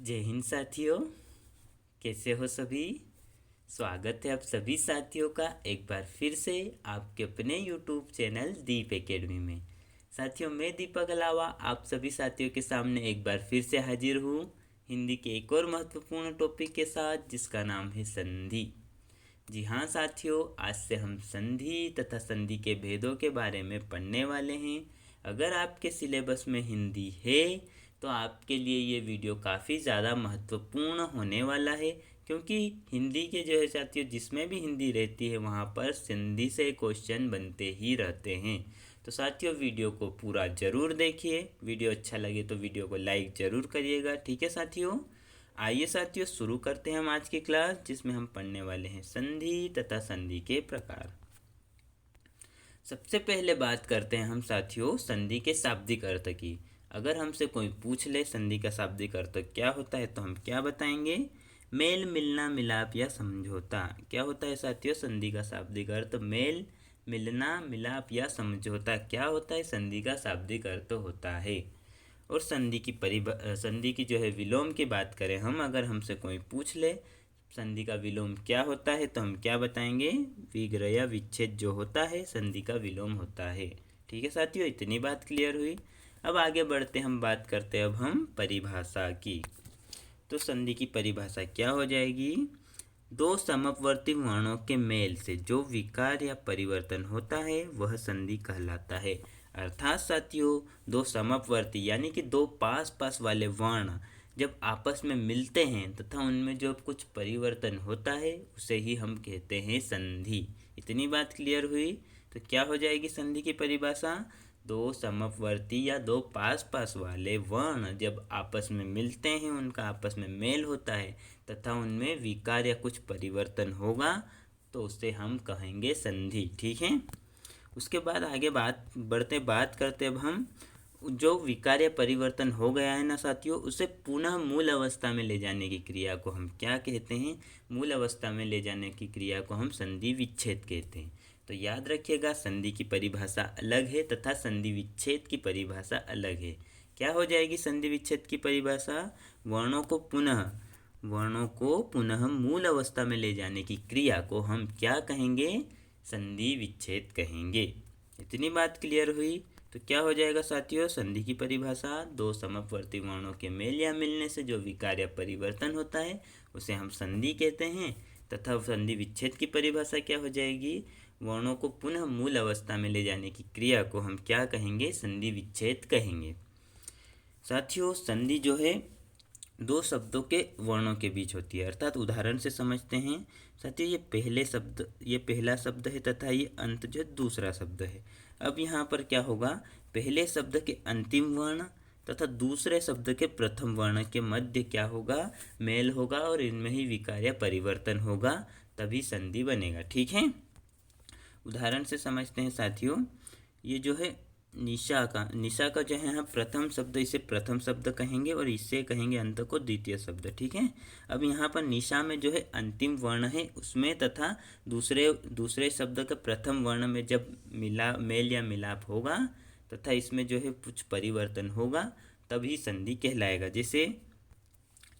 जय हिंद साथियों। कैसे हो सभी। स्वागत है आप सभी साथियों का एक बार फिर से आपके अपने YouTube चैनल दीप एकेडमी में। साथियों, मैं दीपक अलावा आप सभी साथियों के सामने एक बार फिर से हाजिर हूँ हिंदी के एक और महत्वपूर्ण टॉपिक के साथ, जिसका नाम है संधि। जी हाँ साथियों, आज से हम संधि तथा संधि के भेदों के बारे में पढ़ने वाले हैं। अगर आपके सिलेबस में हिंदी है तो आपके लिए ये वीडियो काफ़ी ज़्यादा महत्वपूर्ण होने वाला है, क्योंकि हिंदी के जो है साथियों, जिसमें भी हिंदी रहती है वहाँ पर संधि से क्वेश्चन बनते ही रहते हैं। तो साथियों, वीडियो को पूरा ज़रूर देखिए। वीडियो अच्छा लगे तो वीडियो को लाइक ज़रूर करिएगा। ठीक है साथियों, आइए साथियों शुरू करते हैं हम आज की क्लास, जिसमें हम पढ़ने वाले हैं संधि तथा संधि के प्रकार। सबसे पहले बात करते हैं हम साथियों संधि के शाब्दिक अर्थ की। अगर हमसे कोई पूछ ले संधि का शाब्दिक अर्थ क्या होता है तो हम क्या बताएंगे? मेल, मिलना, मिलाप या समझौता। क्या होता है साथियों संधि का शाब्दिक अर्थ? मेल, मिलना, मिलाप या समझौता क्या होता है? संधि का शाब्दिक अर्थ होता है। और संधि की जो है विलोम की बात करें हम, अगर हमसे कोई पूछ ले संधि का विलोम क्या होता है तो हम क्या बताएंगे? विग्रह या विच्छेद जो होता है संधि का विलोम होता है। ठीक है साथियों, इतनी बात क्लियर हुई। अब आगे बढ़ते हम बात करते हैं अब हम परिभाषा की। तो संधि की परिभाषा क्या हो जाएगी? दो समवर्ती वर्णों के मेल से जो विकार या परिवर्तन होता है वह संधि कहलाता है। अर्थात साथियों, दो समवर्ती यानी कि दो पास पास वाले वर्ण जब आपस में मिलते हैं तथा उनमें जो कुछ परिवर्तन होता है उसे ही हम कहते हैं संधि। इतनी बात क्लियर हुई। तो क्या हो जाएगी संधि की परिभाषा? दो समवर्ती या दो पास पास वाले वर्ण जब आपस में मिलते हैं, उनका आपस में मेल होता है तथा उनमें विकार या कुछ परिवर्तन होगा तो उसे हम कहेंगे संधि। ठीक है, उसके बाद आगे बात करते अब हम जो विकार या परिवर्तन हो गया है ना साथियों, उसे पुनः मूल अवस्था में ले जाने की क्रिया को हम क्या कहते हैं? मूल अवस्था में ले जाने की क्रिया को हम संधि विच्छेद कहते हैं। तो याद रखिएगा, संधि की परिभाषा अलग है तथा संधि विच्छेद की परिभाषा अलग है। क्या हो जाएगी संधि विच्छेद की परिभाषा? वर्णों को पुनः मूल अवस्था में ले जाने की क्रिया को हम क्या कहेंगे? संधि विच्छेद कहेंगे। इतनी बात क्लियर हुई। तो क्या हो जाएगा साथियों संधि की परिभाषा? दो समवर्ती वर्णों के मेल या मिलने से जो विकार या परिवर्तन होता है उसे हम संधि कहते हैं। तथा संधि विच्छेद की परिभाषा क्या हो जाएगी? वर्णों को पुनः मूल अवस्था में ले जाने की क्रिया को हम क्या कहेंगे? संधि विच्छेद कहेंगे। साथियों, संधि जो है दो शब्दों के वर्णों के बीच होती है। अर्थात उदाहरण से समझते हैं साथियों, ये पहला शब्द है तथा ये अंत जो दूसरा शब्द है। अब यहाँ पर क्या होगा? पहले शब्द के अंतिम वर्ण तथा दूसरे शब्द के प्रथम वर्ण के मध्य क्या होगा? मेल होगा और इनमें ही विकार या परिवर्तन होगा, तभी संधि बनेगा। ठीक है, उदाहरण से समझते हैं साथियों। ये जो है निशा का जो है यहाँ प्रथम शब्द, इसे प्रथम शब्द कहेंगे और इससे कहेंगे अंत को द्वितीय शब्द। ठीक है, अब यहाँ पर निशा में जो है अंतिम वर्ण है उसमें तथा दूसरे शब्द के प्रथम वर्ण में जब मेल या मिलाप होगा तथा इसमें जो है कुछ परिवर्तन होगा तभी संधि कहलाएगा। जैसे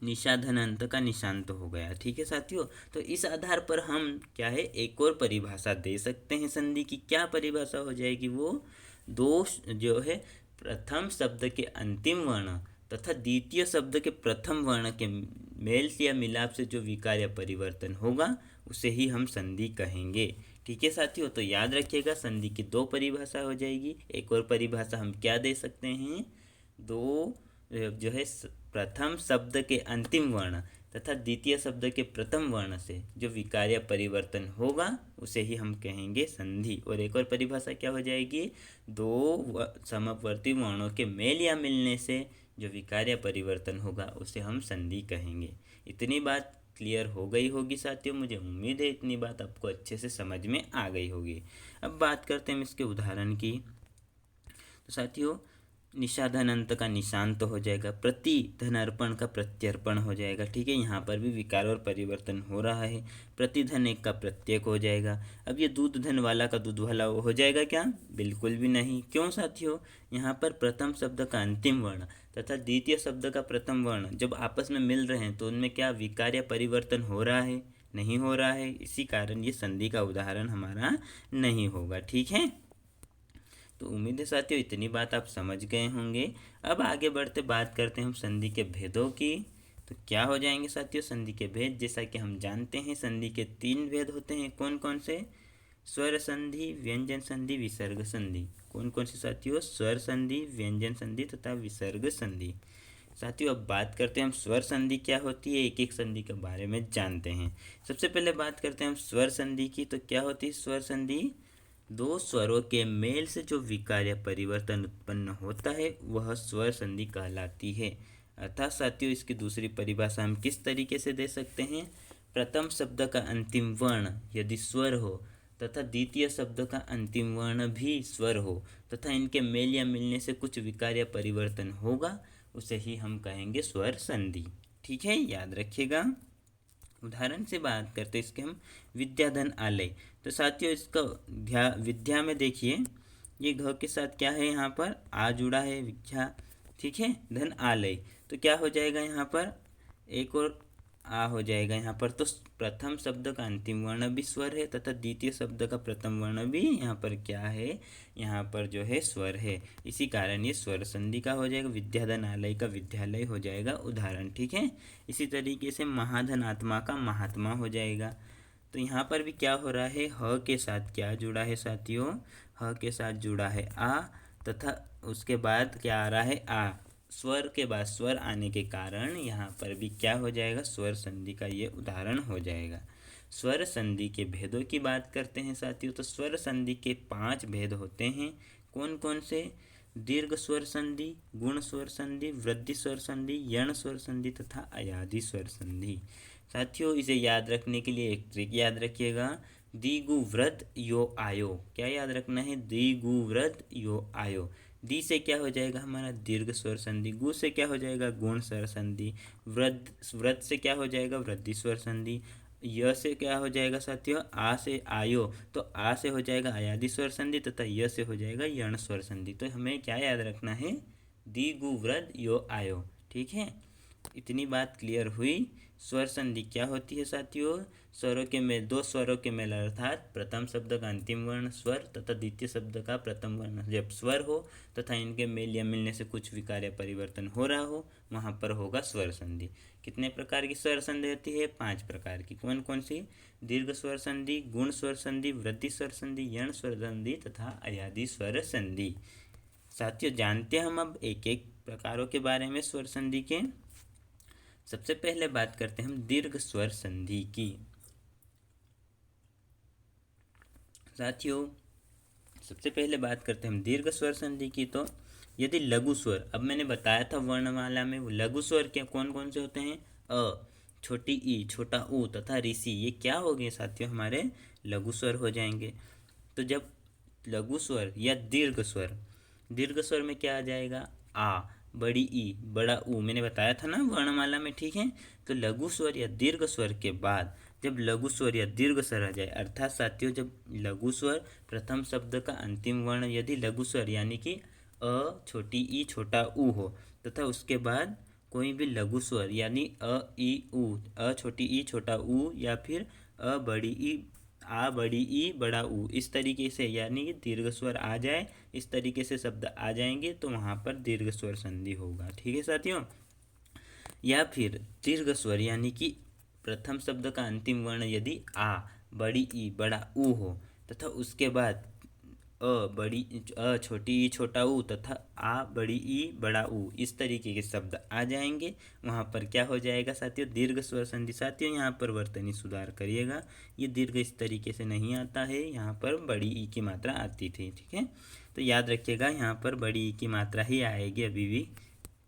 निशाधन अंत का निशांत हो गया। ठीक है साथियों, तो इस आधार पर हम क्या है एक और परिभाषा दे सकते हैं संधि की। क्या परिभाषा हो जाएगी? वो दोष जो है प्रथम शब्द के अंतिम वर्ण तथा द्वितीय शब्द के प्रथम वर्ण के मेल या मिलाप से जो विकार या परिवर्तन होगा उसे ही हम संधि कहेंगे। ठीक है साथियों, तो याद रखिएगा संधि की दो परिभाषा हो जाएगी। एक और परिभाषा हम क्या दे सकते हैं? दो जो है प्रथम शब्द के अंतिम वर्ण तथा द्वितीय शब्द के प्रथम वर्ण से जो विकार या परिवर्तन होगा उसे ही हम कहेंगे संधि। और एक और परिभाषा क्या हो जाएगी? दो समवर्ती वर्णों के मेल या मिलने से जो विकार या परिवर्तन होगा उसे हम संधि कहेंगे। इतनी बात क्लियर हो गई होगी साथियों, मुझे उम्मीद है इतनी बात आपको अच्छे से समझ में आ गई होगी। अब बात करते हैं इसके उदाहरण की। तो साथियों, निषाधन अंत का निशान तो हो जाएगा, प्रति धन अर्पण का प्रत्यर्पण हो जाएगा। ठीक है, यहाँ पर भी विकार और परिवर्तन हो रहा है। प्रति धन एक का प्रत्येक हो जाएगा। अब ये दूध धन वाला का दूध वाला हो जाएगा क्या? बिल्कुल भी नहीं। क्यों साथियों? यहाँ पर प्रथम शब्द का अंतिम वर्ण तथा द्वितीय शब्द का प्रथम वर्ण जब आपस में मिल रहे हैं तो उनमें क्या विकार या परिवर्तन हो रहा है? नहीं हो रहा है। इसी कारण ये संधि का उदाहरण हमारा नहीं होगा। ठीक है, तो उम्मीद है साथियों इतनी बात आप समझ गए होंगे। अब आगे बढ़ते बात करते हैं हम संधि के भेदों की। तो क्या हो जाएंगे साथियों संधि के भेद? जैसा कि हम जानते हैं संधि के 3 भेद होते हैं। कौन कौन से? स्वर संधि, व्यंजन संधि, विसर्ग संधि। कौन कौन से साथियों? स्वर संधि, व्यंजन संधि तथा विसर्ग संधि। साथियों अब बात करते हैं हम स्वर संधि क्या होती है, एक एक संधि के बारे में जानते हैं। सबसे पहले बात करते हैं हम स्वर संधि की। तो क्या होती है स्वर संधि? दो स्वरों के मेल से जो विकार या परिवर्तन उत्पन्न होता है वह स्वर संधि कहलाती है। अर्थात साथियों इसकी दूसरी परिभाषा हम किस तरीके से दे सकते हैं? प्रथम शब्द का अंतिम वर्ण यदि स्वर हो तथा द्वितीय शब्द का अंतिम वर्ण भी स्वर हो तथा इनके मेल या मिलने से कुछ विकार या परिवर्तन होगा, उसे ही हम कहेंगे स्वर संधि। ठीक है, याद रखिएगा। उदाहरण से बात करते हैं इसके हम। विद्याधन आलय। तो साथियों इसका विद्या में देखिए ये घ के साथ क्या है, यहाँ पर आ जुड़ा है, विद्या। ठीक है, धन आलय तो क्या हो जाएगा यहाँ पर? एक और आ हो जाएगा यहाँ पर। तो प्रथम शब्द का अंतिम वर्ण भी स्वर है तथा द्वितीय शब्द का प्रथम वर्ण भी यहाँ पर क्या है? यहाँ पर जो है स्वर है। इसी कारण ये स्वर संधि का हो जाएगा। विद्याधनालय का विद्यालय हो जाएगा उदाहरण। ठीक है, इसी तरीके से महाधन आत्मा का महात्मा हो जाएगा। तो यहाँ पर भी क्या हो रहा है? ह के साथ क्या जुड़ा है साथियों? ह के साथ जुड़ा है आ तथा उसके बाद क्या आ रहा है? आ। स्वर के बाद स्वर आने के कारण यहाँ पर भी क्या हो जाएगा? स्वर संधि का ये उदाहरण हो जाएगा। स्वर संधि के भेदों की बात करते हैं साथियों। तो स्वर संधि के 5 भेद होते हैं। कौन कौन से? दीर्घ स्वर संधि, गुण स्वर संधि, वृद्धि स्वर संधि, यण स्वर संधि तथा अयादि स्वर संधि। साथियों इसे याद रखने के लिए एक ट्रिक याद रखिएगा। दिगु वृद्ध यो आयो। क्या याद रखना है? दिगु वृद्ध यो आयो। दी से क्या हो जाएगा हमारा? दीर्घ स्वर संधि। गु से क्या हो जाएगा? गुण स्वर संधि। वृद्ध से क्या हो जाएगा? वृद्धि स्वर संधि। य से क्या हो जाएगा साथियों? आ से आयो। तो आ से हो जाएगा अयादि स्वर संधि तथा य से हो जाएगा यण स्वर संधि। तो हमें क्या याद रखना है? दी गु वृद्ध यो आयो। ठीक है, इतनी बात क्लियर हुई। स्वर संधि क्या होती है साथियों? स्वरों के मेल, दो स्वरों के मेल अर्थात प्रथम शब्द का अंतिम वर्ण स्वर तथा द्वितीय शब्द का प्रथम वर्ण जब स्वर हो तथा इनके मेल या मिलने से कुछ विकार या परिवर्तन हो रहा हो, वहाँ पर होगा स्वर संधि। कितने प्रकार की स्वर संधि होती है? 5 प्रकार की। कौन कौन सी? दीर्घ स्वर संधि, गुण स्वर संधि, वृद्धि स्वर संधि, यण स्वर संधि तथा अयादि स्वर संधि। साथियों जानते हैं हम अब एक एक प्रकारों के बारे में स्वर संधि के। सबसे पहले बात करते हैं हम दीर्घ स्वर संधि की। साथियों सबसे पहले बात करते हैं हम दीर्घ स्वर संधि की। तो यदि लघु स्वर, अब मैंने बताया था वर्णमाला में वो लघु स्वर क्या कौन कौन से होते हैं? अ, छोटी ई, छोटा ऊ तथा ऋषि, ये क्या हो गए साथियों? हमारे लघु स्वर हो जाएंगे। तो जब लघु स्वर या दीर्घ स्वर में क्या आ जाएगा? आ, बड़ी ई, बड़ा ऊ, मैंने बताया था ना वर्णमाला में। ठीक है, तो लघु स्वर या दीर्घ स्वर के बाद जब लघु स्वर या दीर्घ स्वर आ जाए, अर्थात साथियों जब लघु स्वर प्रथम शब्द का अंतिम वर्ण यदि लघु स्वर यानी कि अ, छोटी ई, छोटा ऊ हो तथा उसके बाद कोई भी लघु स्वर यानी अ, ई, ऊ, अ छोटी ई, छोटा ऊ या फिर अ बड़ी ई, आ बड़ी ई, बड़ा ऊ, इस तरीके से यानी कि दीर्घ स्वर आ जाए, इस तरीके से शब्द आ जाएंगे तो वहाँ पर दीर्घ स्वर संधि होगा। ठीक है साथियों, या फिर दीर्घ स्वर यानी कि प्रथम शब्द का अंतिम वर्ण यदि आ, बड़ी ई, बड़ा ऊ हो तथा उसके बाद अ छोटी ई, छोटा ऊ तथा आ, बड़ी ई, बड़ा ऊ, इस तरीके के शब्द आ जाएंगे, वहाँ पर क्या हो जाएगा साथियों? दीर्घ स्वर संधि। साथियों यहाँ पर वर्तनी सुधार करिएगा, ये दीर्घ इस तरीके से नहीं आता है, यहाँ पर बड़ी ई की मात्रा आती थी। ठीक है, तो याद रखिएगा यहाँ पर बड़ी ई की मात्रा ही आएगी अभी भी।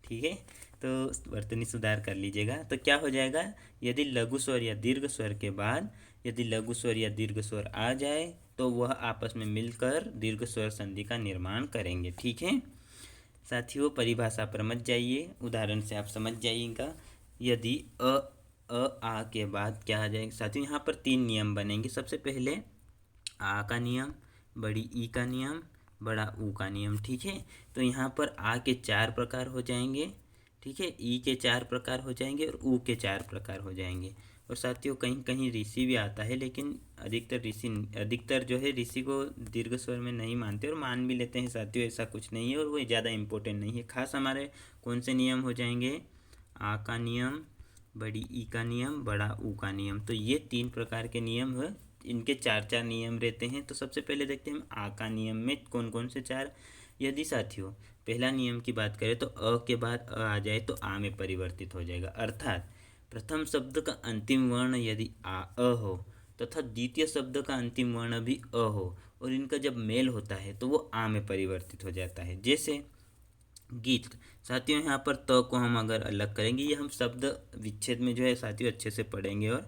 ठीक है, तो वर्तनी सुधार कर लीजिएगा। तो क्या हो जाएगा? यदि लघु स्वर या दीर्घ स्वर के बाद यदि लघु स्वर या दीर्घ स्वर आ जाए तो वह आपस में मिलकर दीर्घ स्वर संधि का निर्माण करेंगे। ठीक है, साथियों परिभाषा पर मत जाइए, उदाहरण से आप समझ जाइएगा। यदि आ के बाद क्या आ जाएगा साथियों, यहाँ पर 3 नियम बनेंगे। सबसे पहले आ का नियम, बड़ी ई का नियम, बड़ा ऊ का नियम। ठीक है, तो यहाँ पर आ के 4 प्रकार हो जाएंगे। ठीक है, ई के 4 प्रकार हो जाएंगे और ऊ के 4 प्रकार हो जाएंगे। और साथियों कहीं कहीं ऋषि भी आता है, लेकिन अधिकतर जो है ऋषि को दीर्घ स्वर में नहीं मानते और मान भी लेते हैं साथियों, ऐसा कुछ नहीं है और वो ज़्यादा इम्पोर्टेंट नहीं है। खास हमारे कौन से नियम हो जाएंगे, आ का नियम, बड़ी ई का नियम, बड़ा ऊ का नियम। तो ये 3 प्रकार के नियम है, इनके 4 नियम रहते हैं। तो सबसे पहले देखते हैं हम आ का नियम में कौन कौन से 4। यदि साथियों पहला नियम की बात करें तो अ के बाद अ आ जाए तो आ में परिवर्तित हो जाएगा। अर्थात प्रथम शब्द का अंतिम वर्ण यदि अ हो तथा द्वितीय शब्द का अंतिम वर्ण भी अ हो और इनका जब मेल होता है तो वो आ में परिवर्तित हो जाता है। जैसे गीत साथियों, यहाँ पर त को हम अगर अलग करेंगे, ये हम शब्द विच्छेद में जो है साथियों अच्छे से पढ़ेंगे। और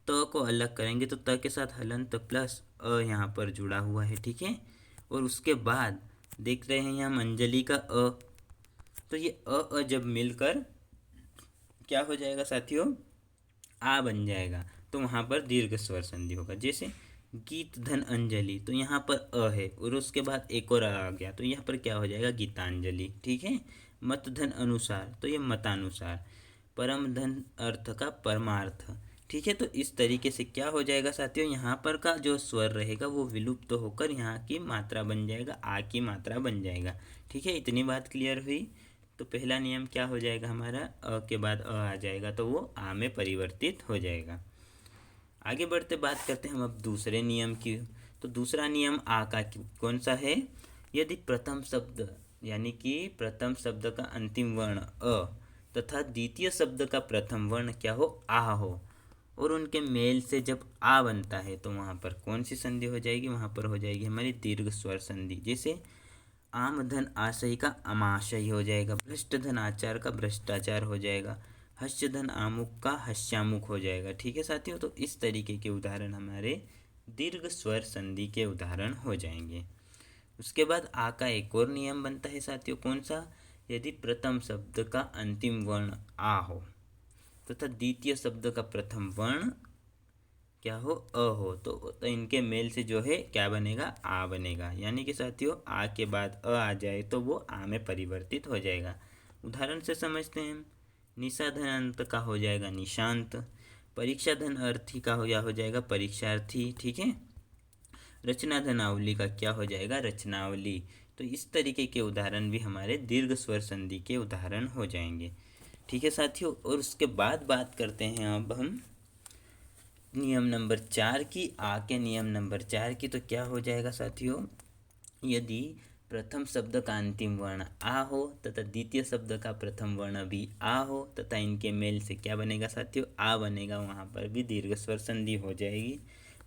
त को अलग करेंगे तो त के साथ हलंत प्लस अ यहाँ पर जुड़ा हुआ है। ठीक है, और उसके बाद देख रहे हैं हम अंजलि का अ, तो ये अ जब मिलकर क्या हो जाएगा साथियों, आ बन जाएगा। तो वहाँ पर दीर्घ स्वर संधि होगा। जैसे गीत धन अंजलि, तो यहाँ पर अ है और उसके बाद एक और आ गया, तो यहाँ पर क्या हो जाएगा, गीतांजलि। ठीक है, मत धन अनुसार, तो ये मतानुसार। परम धन अर्थ का परमार्थ। ठीक है, तो इस तरीके से क्या हो जाएगा साथियों, यहाँ पर का जो स्वर रहेगा वो विलुप्त तो होकर यहाँ की मात्रा बन जाएगा, आ की मात्रा बन जाएगा। ठीक है, इतनी बात क्लियर हुई। तो पहला नियम क्या हो जाएगा हमारा, अ के बाद अ आ जाएगा तो वो आ में परिवर्तित हो जाएगा। आगे बढ़ते बात करते हैं हम अब दूसरे नियम की। तो दूसरा नियम आ का कौन सा है, यदि प्रथम शब्द यानी कि प्रथम शब्द का अंतिम वर्ण अ तथा द्वितीय शब्द का प्रथम वर्ण क्या हो, आ हो और उनके मेल से जब आ बनता है तो वहाँ पर कौन सी संधि हो जाएगी, वहाँ पर हो जाएगी हमारी दीर्घ स्वर संधि। जैसे आम धन आशय का अमाशय हो जाएगा, भ्रष्ट धन आचार का भ्रष्टाचार हो जाएगा, हस्य धन आमुख का हस्यामुख हो जाएगा। ठीक है साथियों, तो इस तरीके के उदाहरण हमारे दीर्घ स्वर संधि के उदाहरण हो जाएंगे। उसके बाद आ का एक और नियम बनता है साथियों, कौन सा, यदि प्रथम शब्द का अंतिम वर्ण आ हो तथा द्वितीय शब्द का प्रथम वर्ण क्या हो, अ हो, तो इनके मेल से जो है क्या बनेगा, आ बनेगा। यानी कि साथियों आ के बाद अ आ जाए तो वो आ में परिवर्तित हो जाएगा। उदाहरण से समझते हैं, निशा धन अंत का हो जाएगा निशांत, परीक्षा धन अर्थी का हो जाएगा परीक्षार्थी। ठीक है, रचना धनावली का क्या हो जाएगा, रचनावली। तो इस तरीके के उदाहरण भी हमारे दीर्घ स्वर संधि के उदाहरण हो जाएंगे। ठीक है साथियों, और उसके बाद बात करते हैं अब हम नियम नंबर 4 की, आ के नियम नंबर 4 की। तो क्या हो जाएगा साथियों, यदि प्रथम शब्द का अंतिम वर्ण आ हो तथा द्वितीय शब्द का प्रथम वर्ण भी आ हो तथा इनके मेल से क्या बनेगा साथियों, आ बनेगा, वहाँ पर भी दीर्घ स्वर संधि हो जाएगी।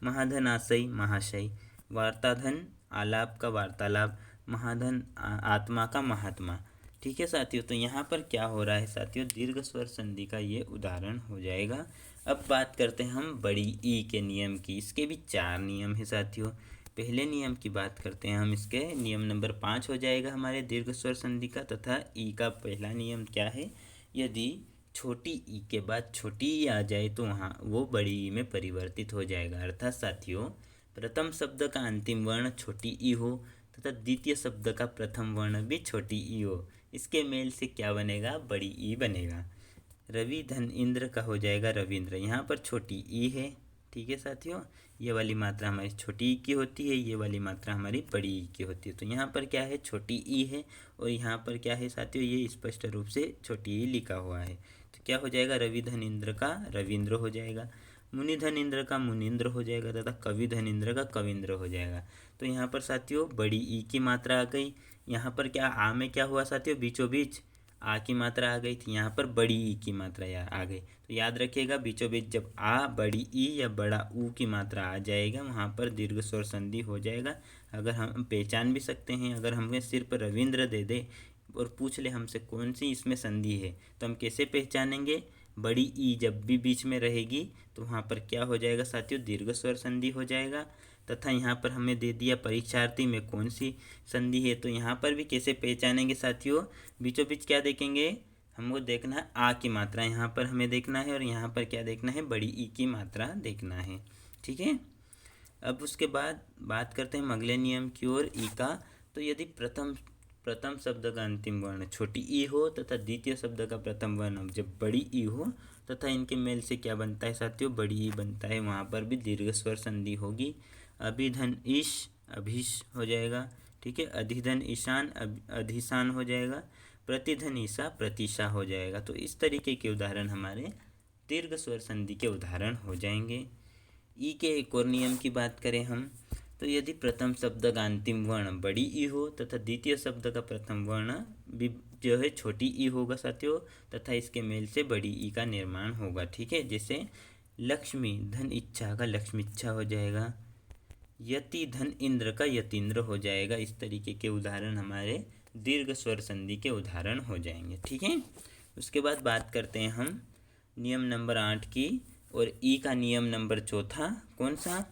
महाधन आशय महाशय, वार्ताधन आलाप का वार्तालाप, महाधन आत्मा का महात्मा। ठीक है साथियों, तो यहाँ पर क्या हो रहा है साथियों, दीर्घ स्वर संधि का ये उदाहरण हो जाएगा। अब बात करते हैं हम बड़ी ई के नियम की। इसके भी 4 नियम है साथियों। पहले नियम की बात करते हैं हम, इसके नियम नंबर 5 हो जाएगा हमारे दीर्घ स्वर संधि का। तथा ई का पहला नियम क्या है, यदि छोटी ई के बाद छोटी ई आ जाए तो वहाँ वो बड़ी ई में परिवर्तित हो जाएगा। अर्थात साथियों प्रथम शब्द का अंतिम वर्ण छोटी ई हो तथा द्वितीय शब्द का प्रथम वर्ण भी छोटी ई हो, इसके मेल से क्या बनेगा, बड़ी ई बनेगा। रवि धन इंद्र का हो जाएगा रविंद्र, यहाँ पर छोटी ई है। ठीक है साथियों, ये वाली मात्रा हमारी छोटी ई की होती है, ये वाली मात्रा हमारी बड़ी ई की होती है। तो यहाँ पर क्या है, छोटी ई है और यहाँ पर क्या है साथियों, ये स्पष्ट रूप से छोटी ई लिखा हुआ है। तो क्या हो जाएगा, रवि धन इंद्र का रविंद्र हो जाएगा, मुनि धन इंद्र का मुनिंद्र हो जाएगा तथा कवि धन इंद्र का कविंद्र हो जाएगा। तो यहाँ पर साथियों बड़ी ई की मात्रा आ गई। यहाँ पर क्या आ में क्या हुआ साथियों, बीचों बीच आ की मात्रा आ गई थी, यहाँ पर बड़ी ई की मात्रा आ गई। तो याद रखिएगा बीचों बीच जब आ बड़ी ई या बड़ा ऊ की मात्रा आ जाएगा वहाँ पर दीर्घ स्वर संधि हो जाएगा। अगर हम पहचान भी सकते हैं, अगर हमें सिर्फ रविंद्र दे दे और पूछ ले हमसे कौन सी इसमें संधि है, तो हम कैसे पहचानेंगे, बड़ी ई जब भी बीच में रहेगी तो वहाँ पर क्या हो जाएगा साथियों, दीर्घ स्वर संधि हो जाएगा तथा यहाँ पर हमें दे दिया परीक्षार्थी में कौन सी संधि है। तो यहाँ पर भी कैसे पहचानेंगे साथियों, बीचों बीच क्या देखेंगे, हमको देखना है आ की मात्रा यहाँ पर हमें देखना है, और यहाँ पर क्या देखना है, बड़ी ई की मात्रा देखना है। ठीक है, अब उसके बाद बात करते हैं अगले नियम की ओर, ई का। तो यदि प्रथम शब्द का अंतिम वर्ण छोटी ई हो तथा द्वितीय शब्द का प्रथम वर्ण जब बड़ी ई हो तथा इनके मेल से क्या बनता है साथियों, बड़ी ई बनता है, वहाँ पर भी दीर्घ स्वर संधि होगी। अभिधन ईश अभिश हो जाएगा। ठीक है, अधिधन ईशान अधिशान हो जाएगा। प्रतिधन ईशा प्रतिशा हो जाएगा। तो इस तरीके के उदाहरण हमारे दीर्घ स्वर संधि के उदाहरण हो जाएंगे। ई के एक और नियम की बात करें हम, तो यदि प्रथम शब्द का अंतिम वर्ण बड़ी ई हो तथा द्वितीय शब्द का प्रथम वर्ण भी जो है छोटी ई होगा साथियों, तथा इसके मेल से बड़ी ई का निर्माण होगा। ठीक है, जैसे लक्ष्मी धन इच्छा का लक्ष्मी इच्छा हो जाएगा, यति धन इंद्र का यतीन्द्र हो जाएगा। इस तरीके के उदाहरण हमारे दीर्घ स्वर संधि के उदाहरण हो जाएंगे। ठीक है, उसके बाद बात करते हैं हम नियम नंबर 8 की, और ई का नियम नंबर 4 कौन सा,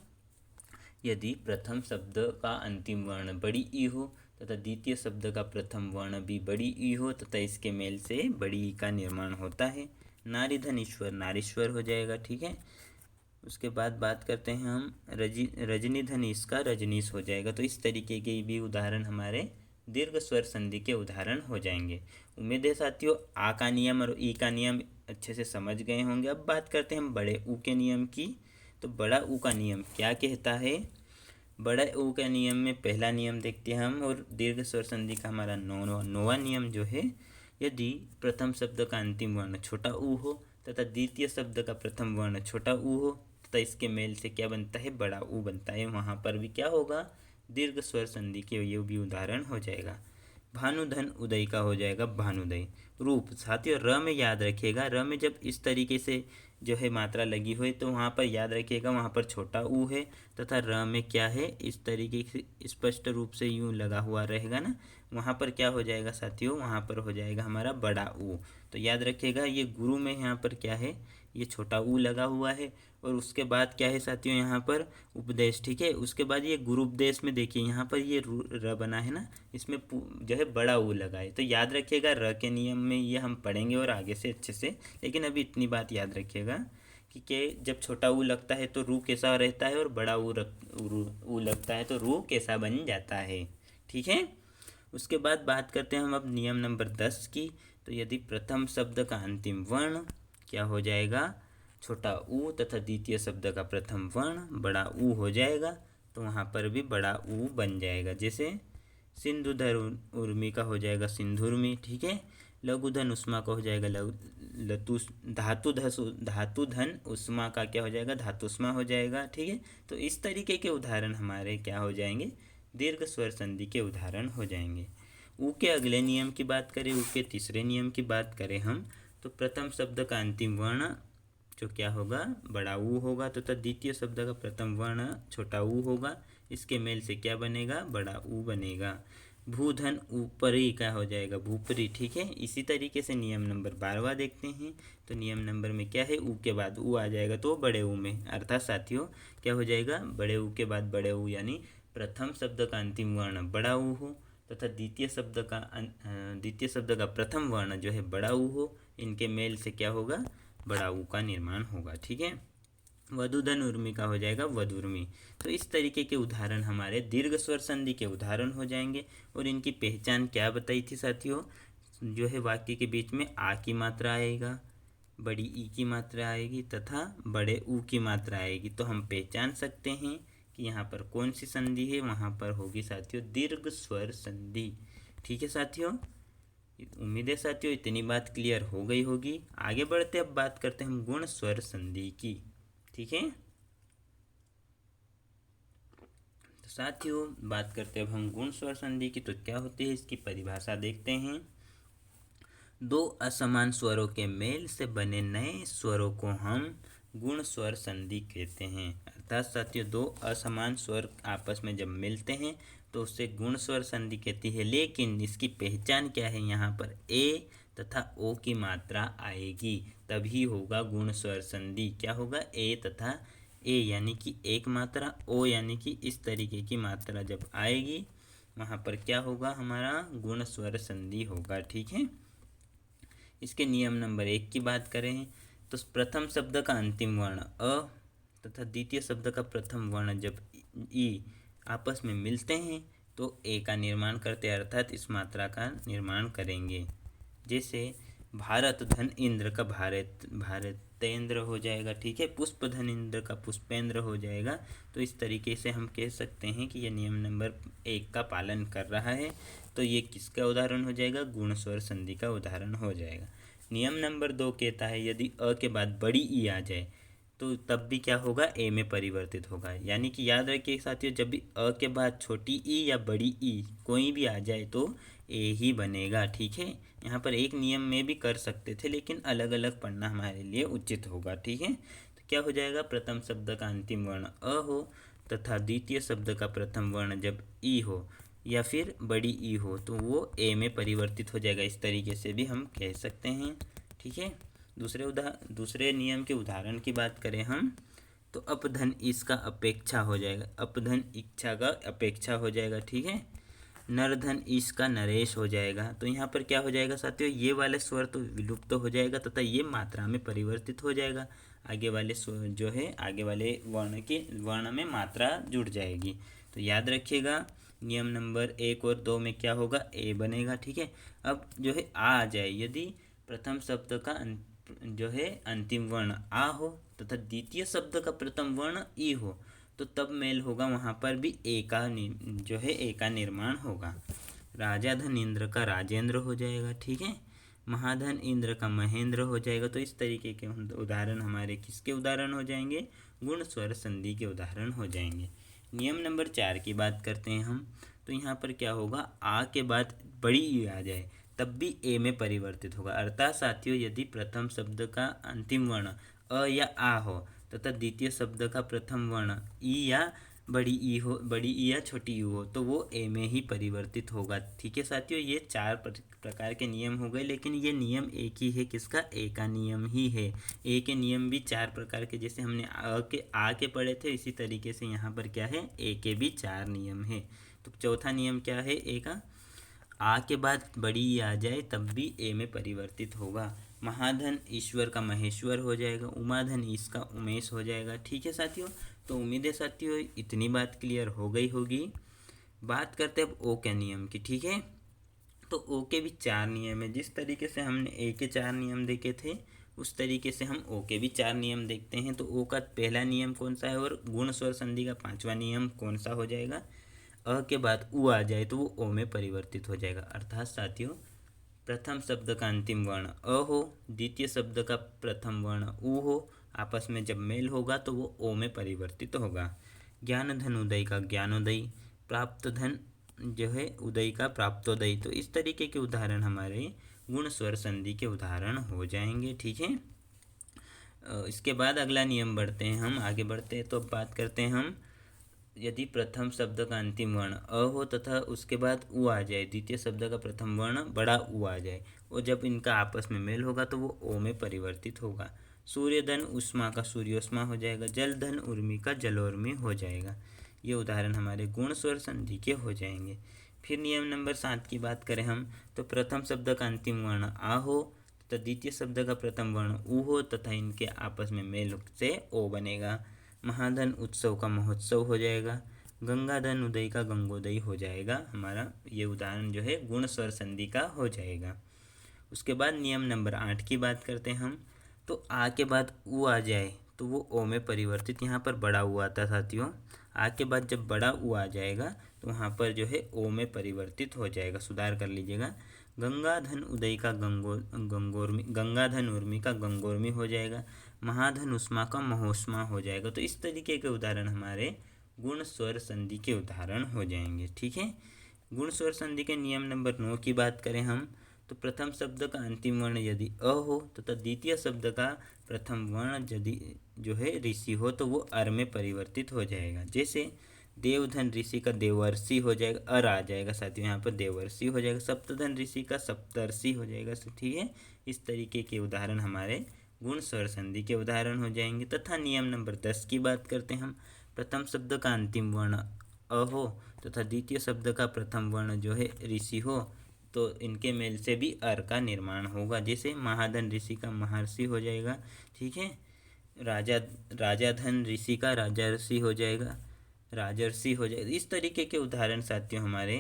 यदि प्रथम शब्द का अंतिम वर्ण बड़ी ई हो तथा द्वितीय शब्द का प्रथम वर्ण भी बड़ी ई हो तथा इसके मेल से बड़ी ई का निर्माण होता है। नारी धन ईश्वर नारीश्वर हो जाएगा। ठीक है, उसके बाद बात करते हैं हम रजनी धन इसका रजनीश हो जाएगा। तो इस तरीके के भी उदाहरण हमारे दीर्घ स्वर संधि के उदाहरण हो जाएंगे। उम्मीद है साथियों आ का नियम और ई का नियम अच्छे से समझ गए होंगे। अब बात करते हैं हम बड़े ऊ के नियम की। तो बड़ा ऊ का नियम क्या कहता है, बड़ा ऊ के नियम में पहला नियम देखते हैं हम, और दीर्घ स्वर संधि का हमारा नौवां नियम जो है, यदि प्रथम शब्द का अंतिम वर्ण छोटा ऊ हो तथा द्वितीय शब्द का प्रथम वर्ण छोटा ऊ हो तथा इसके मेल से क्या बनता है, बड़ा ऊ बनता है, वहाँ पर भी क्या होगा, दीर्घ स्वर संधि के ये भी उदाहरण हो जाएगा। भानुधन उदय का हो जाएगा भानुदय। रूप साथियों र में याद रखिएगा, र में जब इस तरीके से जो है मात्रा लगी हुई तो वहाँ पर याद रखिएगा वहाँ पर छोटा ऊ है, तथा र में क्या है इस तरीके से स्पष्ट रूप से यूँ लगा हुआ रहेगा ना, वहाँ पर क्या हो जाएगा साथियों, वहाँ पर हो जाएगा हमारा बड़ा ऊ। तो याद रखिएगा ये गुरु में यहाँ पर क्या है, ये छोटा ऊ लगा हुआ है, और उसके बाद क्या है साथियों यहाँ पर उपदेश। ठीक है, उसके बाद ये गुरु उपदेश में देखिए यहाँ पर ये र बना है ना, इसमें जो है बड़ा ऊ लगा है। तो याद रखिएगा र के नियम में ये हम पढ़ेंगे और आगे से अच्छे से, लेकिन अभी इतनी बात याद रखिएगा कि जब छोटा ऊ लगता है तो रू कैसा रहता है, और बड़ा ऊ लगता है तो रू कैसा बन जाता है। ठीक है, उसके बाद बात करते हैं हम अब नियम नंबर 10 की। तो यदि प्रथम शब्द का अंतिम वर्ण क्या हो जाएगा, छोटा ऊ तथा द्वितीय शब्द का प्रथम वर्ण बड़ा ऊ हो जाएगा, तो वहाँ पर भी बड़ा ऊ बन जाएगा। जैसे सिंधुधर उर्मी का हो जाएगा सिंधुर्मी। ठीक है, लघुधन उष्मा का हो जाएगा धातुधन उष्मा का क्या हो जाएगा, धातुष्मा हो जाएगा। ठीक है, तो इस तरीके के उदाहरण हमारे क्या हो जाएंगे, दीर्घ स्वर संधि के उदाहरण हो जाएंगे। ऊ के अगले नियम की बात करें, ऊ के तीसरे नियम की बात करें हम, तो प्रथम शब्द का अंतिम वर्ण जो क्या होगा, बड़ा ऊ होगा, तथा द्वितीय शब्द का प्रथम वर्ण छोटा ऊ होगा, इसके मेल से क्या बनेगा, बड़ा ऊ बनेगा। भूधन ऊपरी का हो जाएगा भूपरी। ठीक है, इसी तरीके से नियम नंबर 12वां देखते हैं। तो नियम नंबर में क्या है, ऊ के बाद ऊ आ जाएगा तो बड़े ऊ में, अर्थात साथियों क्या हो जाएगा, बड़े ऊ के बाद बड़े ऊ, यानी प्रथम शब्द का अंतिम वर्ण बड़ा ऊ हो तथा द्वितीय शब्द का प्रथम वर्ण जो है बड़ा ऊ हो, इनके मेल से क्या होगा, बड़ा ऊ का निर्माण होगा। ठीक है, वधुधन उर्मी का हो जाएगा वधुर्मी। तो इस तरीके के उदाहरण हमारे दीर्घ स्वर संधि के उदाहरण हो जाएंगे। और इनकी पहचान क्या बताई थी साथियों, जो है वाक्य के बीच में आ की मात्रा आएगा, बड़ी ई की मात्रा आएगी तथा बड़े ऊ की मात्रा आएगी। तो हम पहचान सकते हैं कि यहाँ पर कौन सी संधि है, वहाँ पर होगी साथियों दीर्घ स्वर संधि। ठीक है साथियों, उम्मीद है साथियों इतनी बात क्लियर हो गई होगी। आगे बढ़ते अब बात करते हैं हम गुण स्वर संधि की। ठीक है, तो साथियों बात करते हैं अब हम गुण स्वर संधि की। तो क्या होती है इसकी परिभाषा देखते हैं। दो असमान स्वरों के मेल से बने नए स्वरों को हम गुण स्वर संधि कहते हैं। अर्थात साथियों दो असमान स्वर आपस में जब मिलते हैं तो उससे गुण स्वर संधि कहती है। लेकिन इसकी पहचान क्या है, यहाँ पर ए तथा ओ की मात्रा आएगी तभी होगा गुण स्वर संधि। क्या होगा, ए तथा ए यानी कि एक मात्रा, ओ यानी कि इस तरीके की मात्रा जब आएगी वहाँ पर क्या होगा, हमारा गुण स्वर संधि होगा। ठीक है। इसके नियम नंबर 1 की बात करें तो प्रथम शब्द का अंतिम वर्ण अ तथा द्वितीय शब्द का प्रथम वर्ण जब ई आपस में मिलते हैं तो ए का निर्माण करते हैं, अर्थात इस मात्रा का निर्माण करेंगे। जैसे भारत धन इंद्र का भारतेंद्र हो जाएगा। ठीक है। पुष्प धन इंद्र का पुष्पेंद्र हो जाएगा। तो इस तरीके से हम कह सकते हैं कि यह नियम नंबर 1 का पालन कर रहा है। तो ये किसका उदाहरण हो जाएगा, गुण स्वर संधि का उदाहरण हो जाएगा। नियम नंबर 2 कहता है यदि अ के बाद बड़ी ई आ जाए तो तब भी क्या होगा, ए में परिवर्तित होगा। यानी कि याद रखिए साथियों, जब भी अ के बाद छोटी ई या बड़ी ई कोई भी आ जाए तो ए ही बनेगा। ठीक है। यहाँ पर एक नियम में भी कर सकते थे लेकिन अलग अलग पढ़ना हमारे लिए उचित होगा। ठीक है। तो क्या हो जाएगा, प्रथम शब्द का अंतिम वर्ण अ हो तथा द्वितीय शब्द का प्रथम वर्ण जब ई हो या फिर बड़ी ई हो तो वो ए में परिवर्तित हो जाएगा। इस तरीके से भी हम कह सकते हैं। ठीक है। दूसरे नियम के उदाहरण की बात करें हम तो अपधन इसका अपेक्षा हो जाएगा, अपधन इच्छा का अपेक्षा हो जाएगा। ठीक है। नरधन ईश का नरेश हो जाएगा। तो यहाँ पर क्या हो जाएगा साथियों, ये वाले स्वर तो विलुप्त हो जाएगा तथा ये मात्रा में परिवर्तित हो जाएगा। आगे वाले स्वर जो है आगे वाले वर्ण में मात्रा जुड़ जाएगी। तो याद रखिएगा नियम नंबर 1 और 2 में क्या होगा, ए बनेगा। ठीक है। अब जो है आ जाए, यदि प्रथम शब्द का जो है अंतिम वर्ण आ हो तथा द्वितीय शब्द का प्रथम वर्ण ई हो तो तब मेल होगा, वहाँ पर भी ए का जो है ए का निर्माण होगा। राजा धन इंद्र का राजेंद्र हो जाएगा। ठीक है। महाधन इंद्र का महेंद्र हो जाएगा। तो इस तरीके के उदाहरण हमारे किसके उदाहरण हो जाएंगे, गुण स्वर संधि के उदाहरण हो जाएंगे। नियम नंबर 4 की बात करते हैं हम तो यहाँ पर क्या होगा, आ के बाद बड़ी ई आ जाए तब भी ए में परिवर्तित होगा। अर्थात साथियों यदि प्रथम शब्द का अंतिम वर्ण अ या आ हो तथा द्वितीय शब्द का प्रथम वर्ण ई या बड़ी ई या छोटी ई हो तो वो ए में ही परिवर्तित होगा। ठीक है साथियों, ये 4 प्रकार के नियम हो गए लेकिन ये नियम एक ही है, किसका, ए का नियम ही है। ए के नियम भी 4 प्रकार के, जैसे हमने आ के पढ़े थे इसी तरीके से यहाँ पर क्या है, ए के भी 4 नियम है। तो चौथा नियम क्या है ए का, आ के बाद बड़ी ई आ जाए तब भी ए में परिवर्तित होगा। महाधन ईश्वर का महेश्वर हो जाएगा, उमाधन ईश का उमेश हो जाएगा। ठीक है साथियों, तो उम्मीद है साथियों इतनी बात क्लियर हो गई होगी। बात करते हैं अब ओ के नियम की। ठीक है। तो ओ के भी 4 नियम है। जिस तरीके से हमने ए के 4 नियम देखे थे उस तरीके से हम ओ के भी 4 नियम देखते हैं। तो ओ का पहला नियम कौन सा है और गुण स्वर संधि का 5वां नियम कौन सा हो जाएगा, अ के बाद उ आ जाए तो वो ओ में परिवर्तित हो जाएगा। अर्थात साथियों प्रथम शब्द का अंतिम वर्ण अ हो, द्वितीय शब्द का प्रथम वर्ण उ हो, आपस में जब मेल होगा तो वो ओ में परिवर्तित होगा। ज्ञान धन उदय का ज्ञानोदय, प्राप्त धन जो है उदय का प्राप्तोदय। तो इस तरीके के उदाहरण हमारे गुण स्वर संधि के उदाहरण हो जाएंगे। ठीक है। इसके बाद अगला नियम बढ़ते हैं, हम आगे बढ़ते हैं तो अब बात करते हैं हम यदि प्रथम शब्द का अंतिम वर्ण अ हो तथा उसके बाद उ आ जाए, द्वितीय शब्द का प्रथम वर्ण बड़ा उ आ जाए और जब इनका आपस में मेल होगा तो वो ओ में परिवर्तित होगा। सूर्य धन उष्मा का सूर्योष्मा हो जाएगा, जल धन उर्मी का जलोर्मी हो जाएगा। ये उदाहरण हमारे गुण स्वर संधि के हो जाएंगे। फिर नियम नंबर 7 की बात करें हम तो प्रथम शब्द का अंतिम वर्ण आ हो तथा द्वितीय शब्द का प्रथम वर्ण उ हो तथा इनके आपस में मेल से ओ बनेगा। महाधन उत्सव का महोत्सव हो जाएगा, गंगाधन उदय का गंगोदय हो जाएगा। हमारा ये उदाहरण जो है गुण स्वर संधि का हो जाएगा। उसके बाद नियम नंबर 8 की बात करते हैं हम तो आ के बाद उ आ जाए तो वो ओ में परिवर्तित, यहाँ पर बड़ा उ आता साथियों, आ के बाद जब बड़ा उ आ जाएगा तो वहाँ पर जो है ओ में परिवर्तित हो जाएगा, सुधार कर लीजिएगा। गंगाधन उदय का गंगाधन उर्मी का गंगोर्मी हो जाएगा, महाधन उष्मा का महोष्मा हो जाएगा। तो इस तरीके के उदाहरण हमारे गुण स्वर संधि के उदाहरण हो जाएंगे। ठीक है। गुण स्वर संधि के नियम नंबर 9 की बात करें हम तो प्रथम शब्द का अंतिम वर्ण यदि अ हो तथा द्वितीय शब्द का प्रथम वर्ण यदि जो है ऋषि हो तो वो अर में परिवर्तित हो जाएगा। जैसे देवधन ऋषि का देवर्षि हो जाएगा, अर आ जाएगा साथियों, यहाँ पर देवर्षि हो जाएगा। सप्तधन ऋषि का सप्तर्षि हो जाएगा। ठीक है। इस तरीके के उदाहरण हमारे गुण स्वर संधि के उदाहरण हो जाएंगे। तथा नियम नंबर 10 की बात करते हैं हम। प्रथम शब्द का अंतिम वर्ण अ हो तथा द्वितीय शब्द का प्रथम वर्ण जो है ऋषि हो तो इनके मेल से भी अर का निर्माण होगा। जैसे महाधन ऋषि का महर्षि हो जाएगा, ठीक है। राजा राजाधन ऋषि का राजर्षि हो जाएगा, राजर्षि हो जाएगा। इस तरीके के उदाहरण साथियों हमारे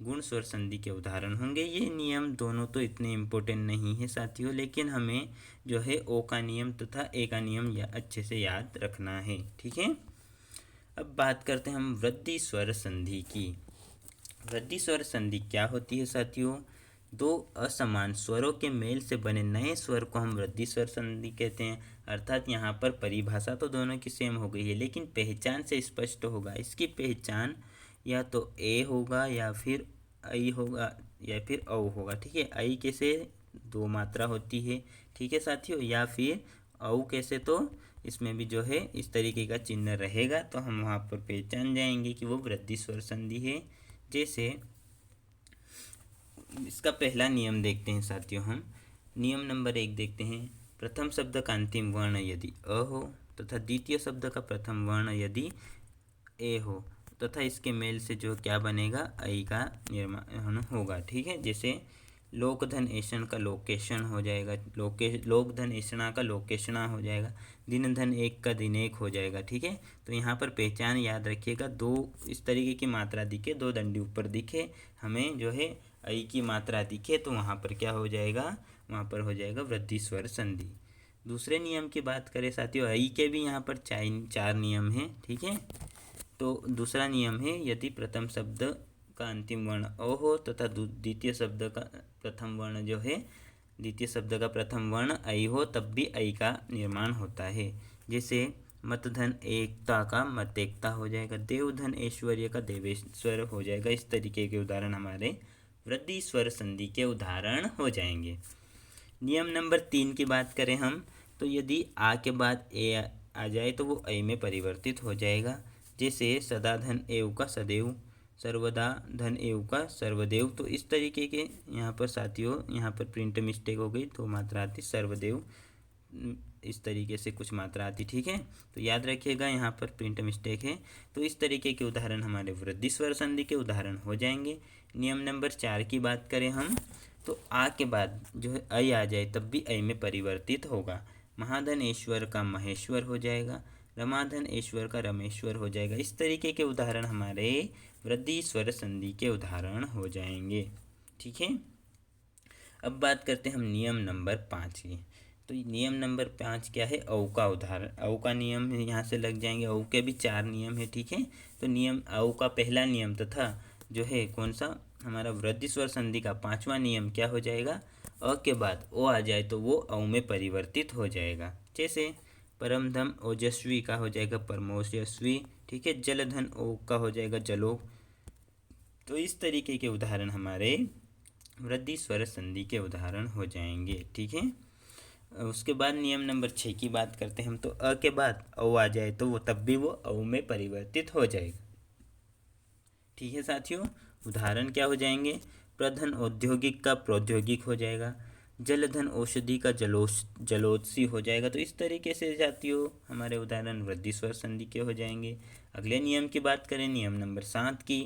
गुण स्वर संधि के उदाहरण होंगे। ये नियम दोनों तो इतने इम्पोर्टेंट नहीं है साथियों, लेकिन हमें जो है ओ का नियम तथा ए का नियम अच्छे से याद रखना है, ठीक है। अब बात करते हैं हम वृद्धि स्वर संधि की। वृद्धि स्वर संधि क्या होती है साथियों? दो असमान स्वरों के मेल से बने नए स्वर को हम वृद्धि स्वर संधि कहते हैं। अर्थात यहाँ पर परिभाषा तो दोनों की सेम हो गई है, लेकिन पहचान से स्पष्ट होगा। इसकी पहचान या तो ए होगा या फिर आई होगा या फिर औ होगा, ठीक है। आई कैसे? दो मात्रा होती है, ठीक है साथियों। या फिर औ कैसे? तो इसमें भी जो है इस तरीके का चिन्ह रहेगा, तो हम वहाँ पर पहचान जाएंगे कि वो वृद्धि स्वर संधि है। जैसे इसका पहला नियम देखते हैं साथियों हम। नियम नंबर 1 देखते हैं। प्रथम शब्द का अंतिम वर्ण यदि अ हो तथा द्वितीय शब्द का प्रथम वर्ण यदि ए हो तथा इसके मेल से जो क्या बनेगा? आई का निर्माण होगा, ठीक है। जैसे लोकधन ऐषण का लोकेशन हो जाएगा, लोकधन ऐषणा का लोकेशना हो जाएगा, दिन धन एक का दिन एक हो जाएगा, ठीक है। तो यहाँ पर पहचान याद रखिएगा, दो इस तरीके की मात्रा दिखे, दो दंडी ऊपर दिखे, हमें जो है आई की मात्रा दिखे तो वहाँ पर क्या हो जाएगा? वहाँ पर हो जाएगा वृद्धि स्वर संधि। दूसरे नियम की बात करें साथियों, आई के भी यहाँ पर चार नियम हैं, ठीक है। तो दूसरा नियम है, यदि प्रथम शब्द का अंतिम वर्ण अ हो तथा द्वितीय शब्द का प्रथम वर्ण जो है द्वितीय शब्द का प्रथम वर्ण आई हो तब भी आई का निर्माण होता है। जैसे मतधन एकता का मत एकता हो जाएगा, देवधन ऐश्वर्य का देवेश्वर हो जाएगा। इस तरीके के उदाहरण हमारे वृद्धि स्वर संधि के उदाहरण हो जाएंगे। नियम नंबर 3 की बात करें हम, तो यदि आ के बाद ए आ जाए तो वो ऐ में परिवर्तित हो जाएगा। जैसे सदा धन एव का सदैव, सर्वदा धन एव का सर्वदेव। तो इस तरीके के यहाँ पर साथियों यहाँ पर प्रिंट मिस्टेक हो गई, तो मात्रा आती सर्वदेव, इस तरीके से कुछ मात्रा आती, ठीक है। तो याद रखिएगा यहाँ पर प्रिंट मिस्टेक है। तो इस तरीके के उदाहरण हमारे वृद्धि स्वर संधि के उदाहरण हो जाएंगे। नियम नंबर 4 की बात करें हम, तो आ के बाद जो है ऐ आ जाए तब भी ऐ में परिवर्तित होगा। महाधन ईश्वर का महेश्वर हो जाएगा, रमाधन ईश्वर का रमेश्वर हो जाएगा। इस तरीके के उदाहरण हमारे वृद्धि स्वर संधि के उदाहरण हो जाएंगे, ठीक है। अब बात करते हैं हम नियम नंबर 5 की। तो नियम नंबर 5 क्या है? औ का उदाहरण, औ का नियम यहाँ से लग जाएंगे। औ के भी 4 नियम है, ठीक है। तो नियम औ का पहला नियम तथा जो है कौन सा हमारा वृद्धि स्वर संधि का 5वां नियम क्या हो जाएगा? अ के बाद ओ आ जाए तो वो औ में परिवर्तित हो जाएगा। जैसे परमधम ओजस्वी का हो जाएगा परमोजस्वी, ठीक है। जलधन ओ का हो जाएगा जलो। तो इस तरीके के उदाहरण हमारे वृद्धि स्वर संधि के उदाहरण हो जाएंगे, ठीक है। उसके बाद नियम नंबर 6 की बात करते हैं हम, तो अ के बाद औ आ जाए तो वो तब भी वो औ में परिवर्तित हो जाएगा, ठीक है साथियों। उदाहरण क्या हो जाएंगे? प्रधन औद्योगिक का प्रौद्योगिक हो जाएगा, जलधन औषधि का जलोत्सी हो जाएगा। तो इस तरीके से साथियों हमारे उदाहरण वृद्धि स्वर संधि के हो जाएंगे। अगले नियम की बात करें, नियम नंबर 7 की,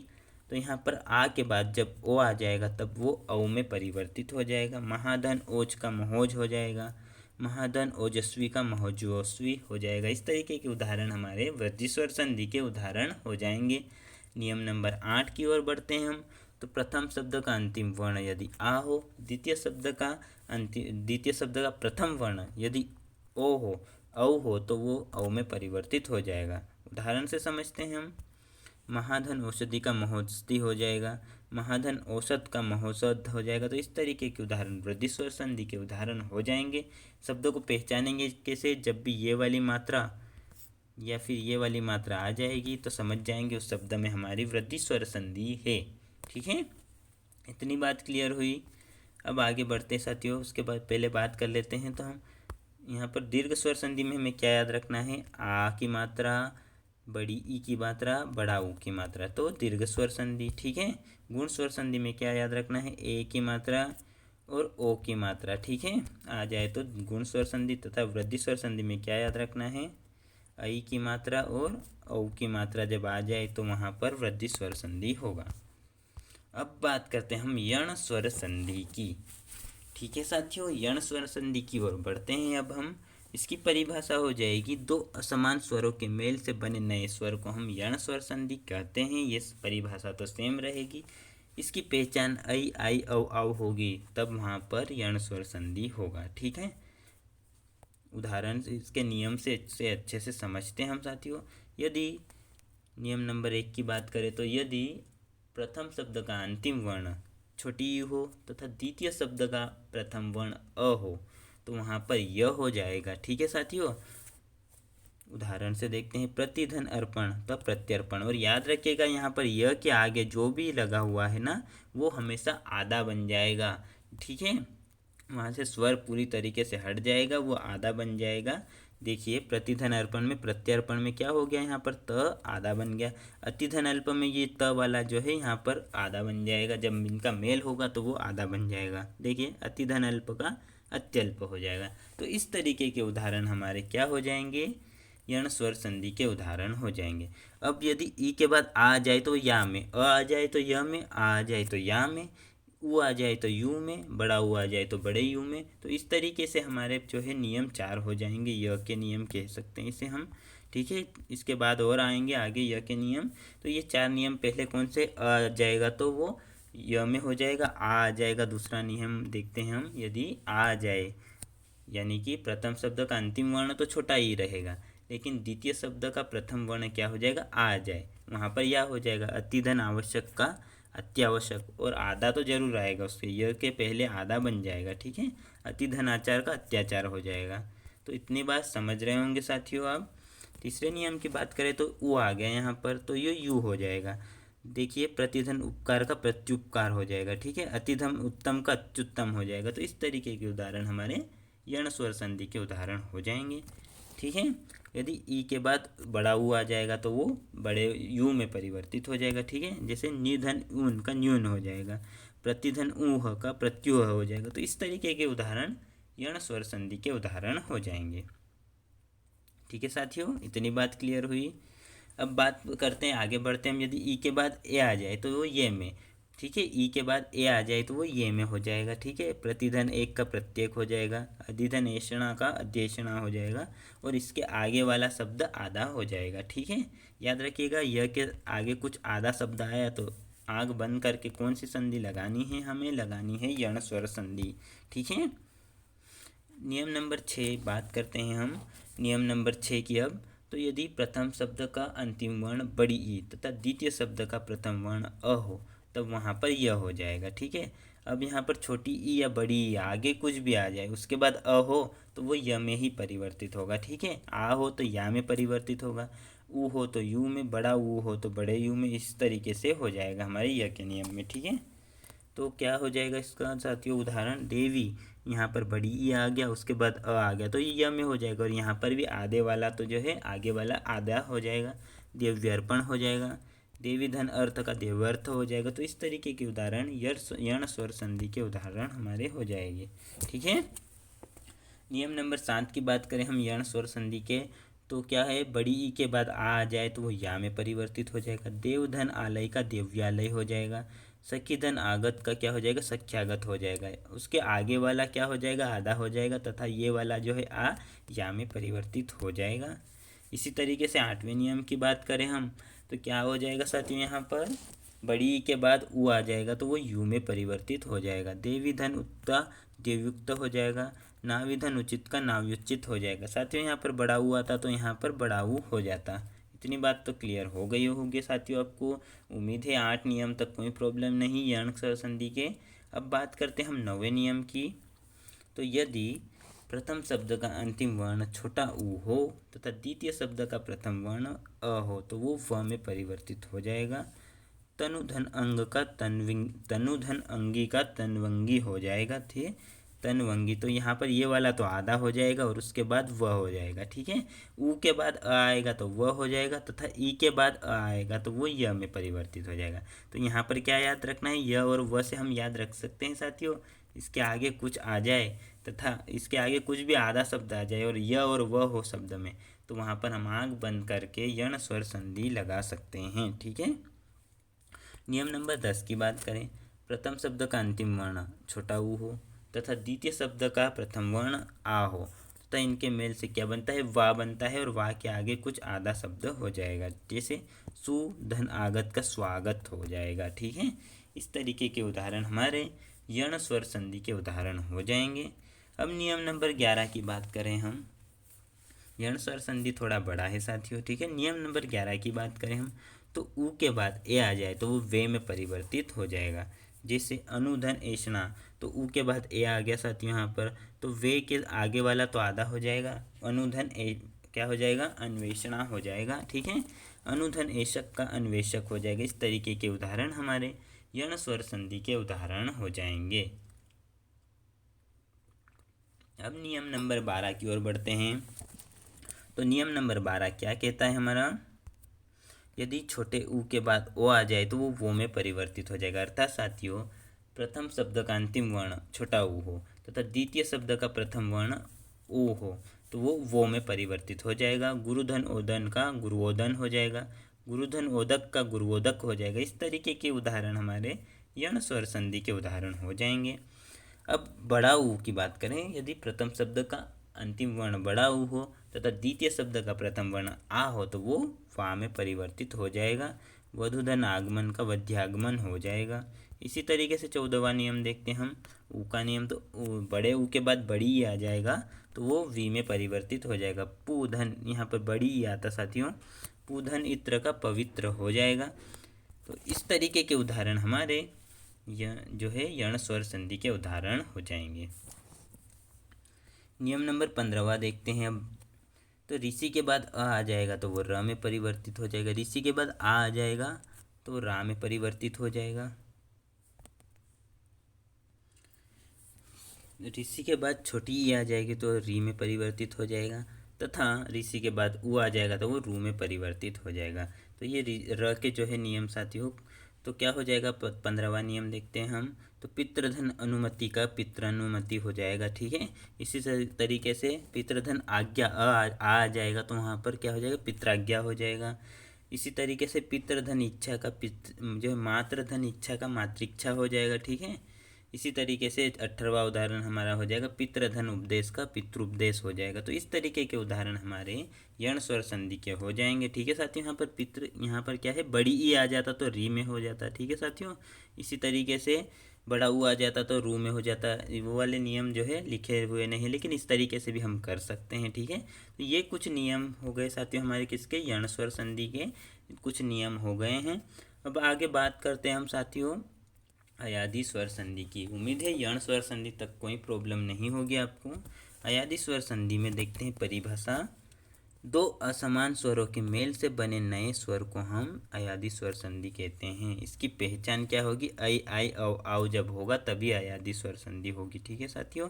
तो यहाँ पर आ के बाद जब ओ आ जाएगा तब वो औ में परिवर्तित हो जाएगा। महाधन ओज का महोज हो जाएगा, महाधन ओजस्वी का महोजस्वी हो जाएगा। इस तरीके के उदाहरण हमारे वृद्धि स्वर संधि के उदाहरण हो जाएंगे। नियम नंबर 8 की ओर बढ़ते हैं हम, तो प्रथम शब्द का अंतिम वर्ण यदि आ हो, द्वितीय शब्द का प्रथम वर्ण यदि ओ हो, औ हो, तो वो औ में परिवर्तित हो जाएगा। उदाहरण से समझते हैं हम। महाधन औषधि का महोषधि हो जाएगा, महाधन औषध का महोषध हो जाएगा। तो इस तरीके के उदाहरण वृद्धि स्वर संधि के उदाहरण हो जाएंगे। शब्दों को पहचानेंगे कैसे? जब भी ये वाली मात्रा या फिर ये वाली मात्रा आ जाएगी तो समझ जाएंगे उस शब्द में हमारी वृद्धि स्वर संधि है, ठीक है। इतनी बात क्लियर हुई। अब आगे बढ़ते साथियों, उसके बाद पहले बात कर लेते हैं। तो हम यहाँ पर दीर्घ स्वर संधि में हमें क्या याद रखना है? आ की मात्रा, बड़ी ई की मात्रा, बड़ा ऊ की मात्रा, तो दीर्घ स्वर संधि, ठीक है। गुण स्वर संधि में क्या याद रखना है? ए की मात्रा, और ओ की मात्रा, ठीक है। आ जाए तो गुण स्वर संधि तथा वृद्धि स्वर संधि में क्या याद रखना है, ऐ की मात्रा और औ की मात्रा जब आ जाए तो वहाँ पर वृद्धि स्वर संधि होगा। अब बात करते हैं हम यण स्वर संधि की, ठीक है साथियों। यण स्वर संधि की ओर बढ़ते हैं अब हम। इसकी परिभाषा हो जाएगी, दो असमान स्वरों के मेल से बने नए स्वर को हम यण स्वर संधि कहते हैं। ये परिभाषा तो सेम रहेगी। इसकी पहचान ऐ आई औ औ होगी, तब वहाँ पर यण स्वर संधि होगा, ठीक है। उदाहरण से इसके नियम से अच्छे से समझते हैं हम साथियों। यदि नियम नंबर 1 की बात करें तो यदि प्रथम शब्द का अंतिम वर्ण छोटी यू हो तथा द्वितीय शब्द का प्रथम वर्ण अ हो तो वहाँ पर य हो जाएगा, ठीक है साथियों। उदाहरण से देखते हैं, प्रतिधन अर्पण तो प्रत्यर्पण। और याद रखिएगा यहाँ पर य के आगे जो भी लगा हुआ है ना वो हमेशा आधा बन जाएगा, ठीक है। वहाँ से स्वर पूरी तरीके से हट जाएगा, वो आधा बन जाएगा। देखिए प्रतिधन अर्पण में प्रत्यर्पण में क्या हो गया, यहाँ पर त आधा बन गया। अतिधन अल्प में ये त वाला जो है यहाँ पर आधा बन जाएगा, जब इनका मेल होगा तो वो आधा बन जाएगा। देखिए अतिधन अल्प का अत्यल्प हो जाएगा। तो इस तरीके के उदाहरण हमारे क्या हो जाएंगे, यण स्वर संधि के उदाहरण हो जाएंगे। अब यदि ई के बाद आ जाए तो या में, अ आ जाए तो य में, आ जाए तो या में, ऊ आ जाए तो यू में, बड़ा ऊ आ जाए तो बड़े यू में। तो इस तरीके से हमारे जो है नियम 4 हो जाएंगे, य के नियम कह सकते हैं इसे हम, ठीक है। इसके बाद और आएंगे आगे य के नियम। तो ये 4 नियम पहले कौन से, आ जाएगा तो वो य में हो जाएगा, आ जाएगा। दूसरा नियम देखते हैं हम, यदि आ जाए यानी कि प्रथम शब्द का अंतिम वर्ण तो छोटा ही रहेगा, लेकिन द्वितीय शब्द का प्रथम वर्ण क्या हो जाएगा, आ जाए, वहाँ पर या हो जाएगा। अतिधन आवश्यक का अत्यावश्यक, और आधा तो जरूर आएगा उसके, य के पहले आधा बन जाएगा, ठीक है। अतिधनाचार का अत्याचार हो जाएगा। तो इतनी बात समझ रहे होंगे साथियों आप। तीसरे नियम की बात करें तो ऊ आ गया यहाँ पर, तो ये यू हो जाएगा। देखिए प्रतिधन उपकार का प्रत्युपकार हो जाएगा, ठीक है। अतिधम उत्तम का अत्युत्तम हो जाएगा। तो इस तरीके के उदाहरण हमारे यण स्वर संधि के उदाहरण हो जाएंगे, ठीक है। यदि ई के बाद बड़ा ऊ आ जाएगा तो वो बड़े यू में परिवर्तित हो जाएगा, ठीक है। जैसे निधन ऊन का न्यून हो जाएगा, प्रतिधन ऊह का प्रत्यूह हो जाएगा। तो इस तरीके के उदाहरण यण स्वर संधि के उदाहरण हो जाएंगे, ठीक है साथियों। इतनी बात क्लियर हुई। अब बात करते हैं, आगे बढ़ते हैं हम। यदि ई के बाद ए आ जाए तो वो ये में, ठीक है। ई के बाद ए आ जाए तो वो ये में हो जाएगा, ठीक है। प्रतिधन एक का प्रत्येक हो जाएगा, अधिधन ऐषणा का अध्येषणा हो जाएगा, और इसके आगे वाला शब्द आधा हो जाएगा, ठीक है। याद रखिएगा यह के आगे कुछ आधा शब्द आया तो आग बंद करके कौन सी संधि लगानी है, हमें लगानी है यण स्वर संधि, ठीक है। नियम नंबर 6 बात करते हैं हम, नियम नंबर 6 की अब। तो यदि प्रथम शब्द का अंतिम वर्ण बड़ी ई तथा द्वितीय शब्द का प्रथम वर्ण अ हो तब वहाँ पर यह हो जाएगा, ठीक है। अब यहाँ पर छोटी ई या बड़ी ई आगे कुछ भी आ जाए उसके बाद अ हो तो वो य में ही परिवर्तित होगा, ठीक है। आ हो तो या में परिवर्तित होगा, ऊ हो तो यू में, बड़ा ऊ हो तो बड़े यू में। इस तरीके से हो जाएगा हमारे य के नियम में, ठीक है। तो क्या हो जाएगा इसका साथियों उदाहरण, देवी, यहाँ पर बड़ी ई आ गया, उसके बाद अ आ गया तो ये य में हो जाएगा, और यहाँ पर भी आधे वाला तो जो है आगे वाला आधा हो जाएगा, देव्यर्पण हो जाएगा। देवी धन अर्थ का देवर्थ हो जाएगा। तो इस तरीके के उदाहरण यण स्वर संधि के उदाहरण हमारे हो जाएंगे, ठीक है। नियम नंबर 7 की बात करें हम यण स्वर संधि के, तो क्या है, बड़ी ई के बाद आ जाए तो वो या में परिवर्तित हो जाएगा। देवधन आलय का देव्यालय हो जाएगा। सखी धन आगत का क्या हो जाएगा, सख्यागत हो जाएगा। उसके आगे वाला क्या हो जाएगा, आधा हो जाएगा, तथा ये वाला जो है आ या में परिवर्तित हो जाएगा। इसी तरीके से 8वें नियम की बात करें हम तो क्या हो जाएगा साथियों, यहाँ पर बड़ी ई के बाद ऊ आ जाएगा तो वो यू में परिवर्तित हो जाएगा। देवी धन उत्ता देवयुक्त हो जाएगा। नाविधन उचित का नाव्युचित हो जाएगा। साथियों यहाँ पर बड़ा ऊ आता तो यहाँ पर बड़ा ऊ हो जाता। इतनी बात तो क्लियर हो गई होगी साथियों आपको। उम्मीद है 8 नियम तक कोई प्रॉब्लम नहीं यण स्वर संधि के। अब बात करते हैं हम 9वें नियम की। तो यदि प्रथम शब्द का अंतिम वर्ण छोटा ऊ हो तथा द्वितीय शब्द का प्रथम वर्ण अ हो तो वो व में परिवर्तित हो जाएगा। तनुधन अंग का तनुधन अंगी का तनवंगी हो जाएगा, थे तनवंगी। तो यहाँ पर ये वाला तो आधा हो जाएगा और उसके बाद व हो जाएगा, ठीक है। ऊ के बाद अ आएगा तो व हो जाएगा, तथा ई के बाद अ आएगा तो वो य में परिवर्तित हो जाएगा। तो यहाँ पर क्या याद रखना है, य और व से हम याद रख सकते हैं साथियों। इसके आगे कुछ आ जाए तथा इसके आगे कुछ भी आधा शब्द आ जाए और य और व हो शब्द में, तो वहाँ पर हम आँख बंद करके यण स्वर संधि लगा सकते हैं। ठीक है। नियम नंबर 10 की बात करें, प्रथम शब्द का अंतिम वर्ण छोटा ऊ हो तथा द्वितीय शब्द का प्रथम वर्ण आ हो तथा इनके मेल से क्या बनता है, वा बनता है और वा के आगे कुछ आधा शब्द हो जाएगा, जैसे सु धन आगत का स्वागत हो जाएगा। ठीक है। इस तरीके के उदाहरण हमारे यण स्वर संधि के उदाहरण हो जाएंगे। अब नियम नंबर 11 की बात करें हम, यण स्वर संधि थोड़ा बड़ा है साथियों। ठीक है। नियम नंबर 11 की बात करें हम, तो ऊ के बाद ए आ जाए तो वो वे में परिवर्तित हो जाएगा, जैसे अनुधन ऐषणा, तो ऊ के बाद ए आ गया साथियों यहाँ पर, तो वे के आगे वाला तो आधा हो जाएगा, अनुधन क्या हो जाएगा, अन्वेषणा हो जाएगा। ठीक है। अनुधन ऐशक का अन्वेषक हो जाएगा। इस तरीके के उदाहरण हमारे यण स्वर संधि के उदाहरण हो जाएंगे। अब नियम नंबर 12 की ओर बढ़ते हैं। तो नियम नंबर 12 क्या कहता है हमारा, यदि छोटे ऊ के बाद ओ आ जाए तो वो में परिवर्तित हो जाएगा। अर्थात साथियों, प्रथम शब्द का अंतिम वर्ण छोटा ऊ हो तथा द्वितीय शब्द का प्रथम वर्ण ऊ हो तो वो में परिवर्तित हो जाएगा। गुरुधन ओदन का गुरुओदन हो जाएगा, गुरुधन ओदक का गुरुओदक हो जाएगा। इस तरीके के उदाहरण हमारे यण स्वर संधि के उदाहरण हो जाएंगे। अब बड़ा ऊ की बात करें, यदि प्रथम शब्द का अंतिम वर्ण बड़ा ऊ हो तथा द्वितीय शब्द का प्रथम वर्ण आ हो तो वो वा में परिवर्तित हो जाएगा। वधुधन आगमन का वध्यागमन हो जाएगा। इसी तरीके से 14वां नियम देखते हैं हम, ऊ का नियम, तो बड़े ऊ के बाद बड़ी ई आ जाएगा तो वो वी में परिवर्तित हो जाएगा। पूधन, यहाँ पर बड़ी ई आता साथियों, पूधन इत्र का पवित्र हो जाएगा। तो इस तरीके के उदाहरण हमारे जो है यण स्वर संधि के उदाहरण हो जाएंगे। नियम नंबर 15वां देखते हैं अब, तो ऋषि के बाद आ जाएगा तो वो र में परिवर्तित हो जाएगा, ऋषि के बाद आ जाएगा तो रा में परिवर्तित हो जाएगा, ऋषि के बाद छोटी ई आ जाएगी तो री में परिवर्तित हो जाएगा तथा ऋषि के बाद ऊ आ जाएगा तो वो रू में परिवर्तित हो जाएगा। तो ये र के जो है नियम साथियों, तो क्या हो जाएगा, 15वां नियम देखते हैं हम, तो पितृधन अनुमति का पितृनुमति हो जाएगा। ठीक है। इसी तरीके से पितृधन आज्ञा आ जाएगा तो वहाँ पर क्या हो जाएगा, पित्राज्ञा हो जाएगा। इसी तरीके से पितृधन इच्छा का जो है मातृधन इच्छा का मातृइच्छा हो जाएगा। ठीक है। इसी तरीके से 18वां उदाहरण हमारा हो जाएगा, पितृधन उपदेश का पितृपदेश हो जाएगा। तो इस तरीके के उदाहरण हमारे यण स्वर संधि के हो जाएंगे। ठीक है साथियों। यहाँ पर पितृ, यहाँ पर क्या है, बड़ी ई आ जाता तो री में हो जाता। ठीक है साथियों। इसी तरीके से बड़ा ऊ आ जाता तो रू में हो जाता। वो वाले नियम जो है लिखे हुए नहीं, लेकिन इस तरीके से भी हम कर सकते हैं। ठीक है। तो ये कुछ नियम हो गए साथियों हमारे किसके, यण स्वर संधि के कुछ नियम हो गए हैं। अब आगे बात करते हैं हम साथियों अयादी स्वर संधि की। उम्मीद है यण स्वर संधि तक कोई प्रॉब्लम नहीं होगी आपको। अयादी स्वर संधि में देखते हैं परिभाषा, दो असमान स्वरों के मेल से बने नए स्वर को हम अयादी स्वर संधि कहते हैं। इसकी पहचान क्या होगी, आई आई औ आओ जब होगा तभी अयादी स्वर संधि होगी। ठीक है साथियों।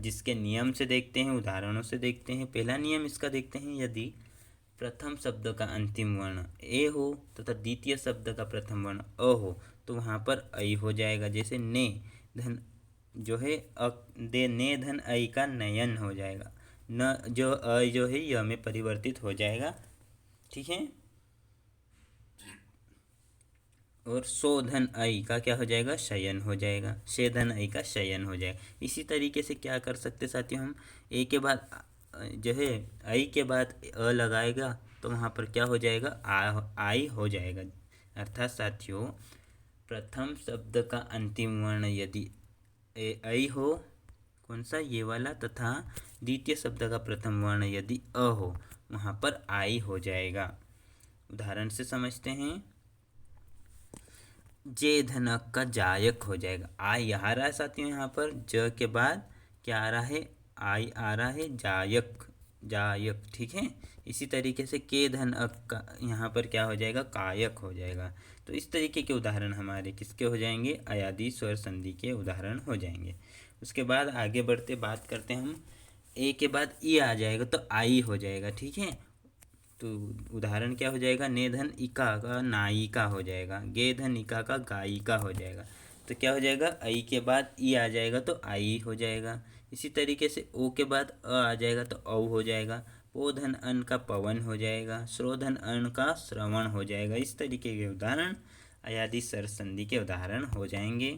जिसके नियम से देखते हैं, उदाहरणों से देखते हैं। पहला नियम इसका देखते हैं, यदि प्रथम शब्द का अंतिम वर्ण ए हो तथा द्वितीय शब्द का प्रथम वर्ण अ हो तो वहाँ पर ऐ हो जाएगा, जैसे ने धन जो है दे ने धन ऐ का नयन हो जाएगा, न जो अ जो है य में परिवर्तित हो जाएगा। ठीक है। और सो धन ऐ का क्या हो जाएगा, शयन हो जाएगा, शे धन ऐ का शयन हो जाएगा। इसी तरीके से क्या कर सकते साथियों, हम ए के बाद जो है आई के बाद अ लगाएगा तो वहाँ पर क्या हो जाएगा, आई हो जाएगा। अर्थात साथियों, प्रथम शब्द का अंतिम वर्ण यदि ऐ हो, कौन सा, ये वाला, तथा द्वितीय शब्द का प्रथम वर्ण यदि अ हो वहाँ पर आई हो जाएगा। उदाहरण से समझते हैं, जे धनक का जायक हो जाएगा। आई आ रहा है साथियों, यहाँ पर ज के बाद क्या आ रहा है, आई आ रहा है, जायक जायक। ठीक है। इसी तरीके से के धन अक का यहाँ पर क्या हो जाएगा, कायक हो जाएगा। तो इस तरीके के उदाहरण हमारे किसके हो जाएंगे, अयादी स्वर संधि के उदाहरण हो जाएंगे। उसके बाद आगे बढ़ते बात करते हैं हम, ए के बाद ई आ जाएगा तो आई हो जाएगा। ठीक है। तो उदाहरण क्या हो जाएगा, ने धन इका का नायिका हो जाएगा, गे धन इका का गायिका हो जाएगा। तो क्या हो जाएगा, आई के बाद ई आ जाएगा तो आई हो जाएगा। इसी तरीके से ओ के बाद अ आ जाएगा तो औ हो जाएगा। पो धन अन का पवन हो जाएगा। श्रो धन अन का श्रवण हो जाएगा। इस तरीके के उदाहरण अयादि स्वर संधि के उदाहरण हो जाएंगे।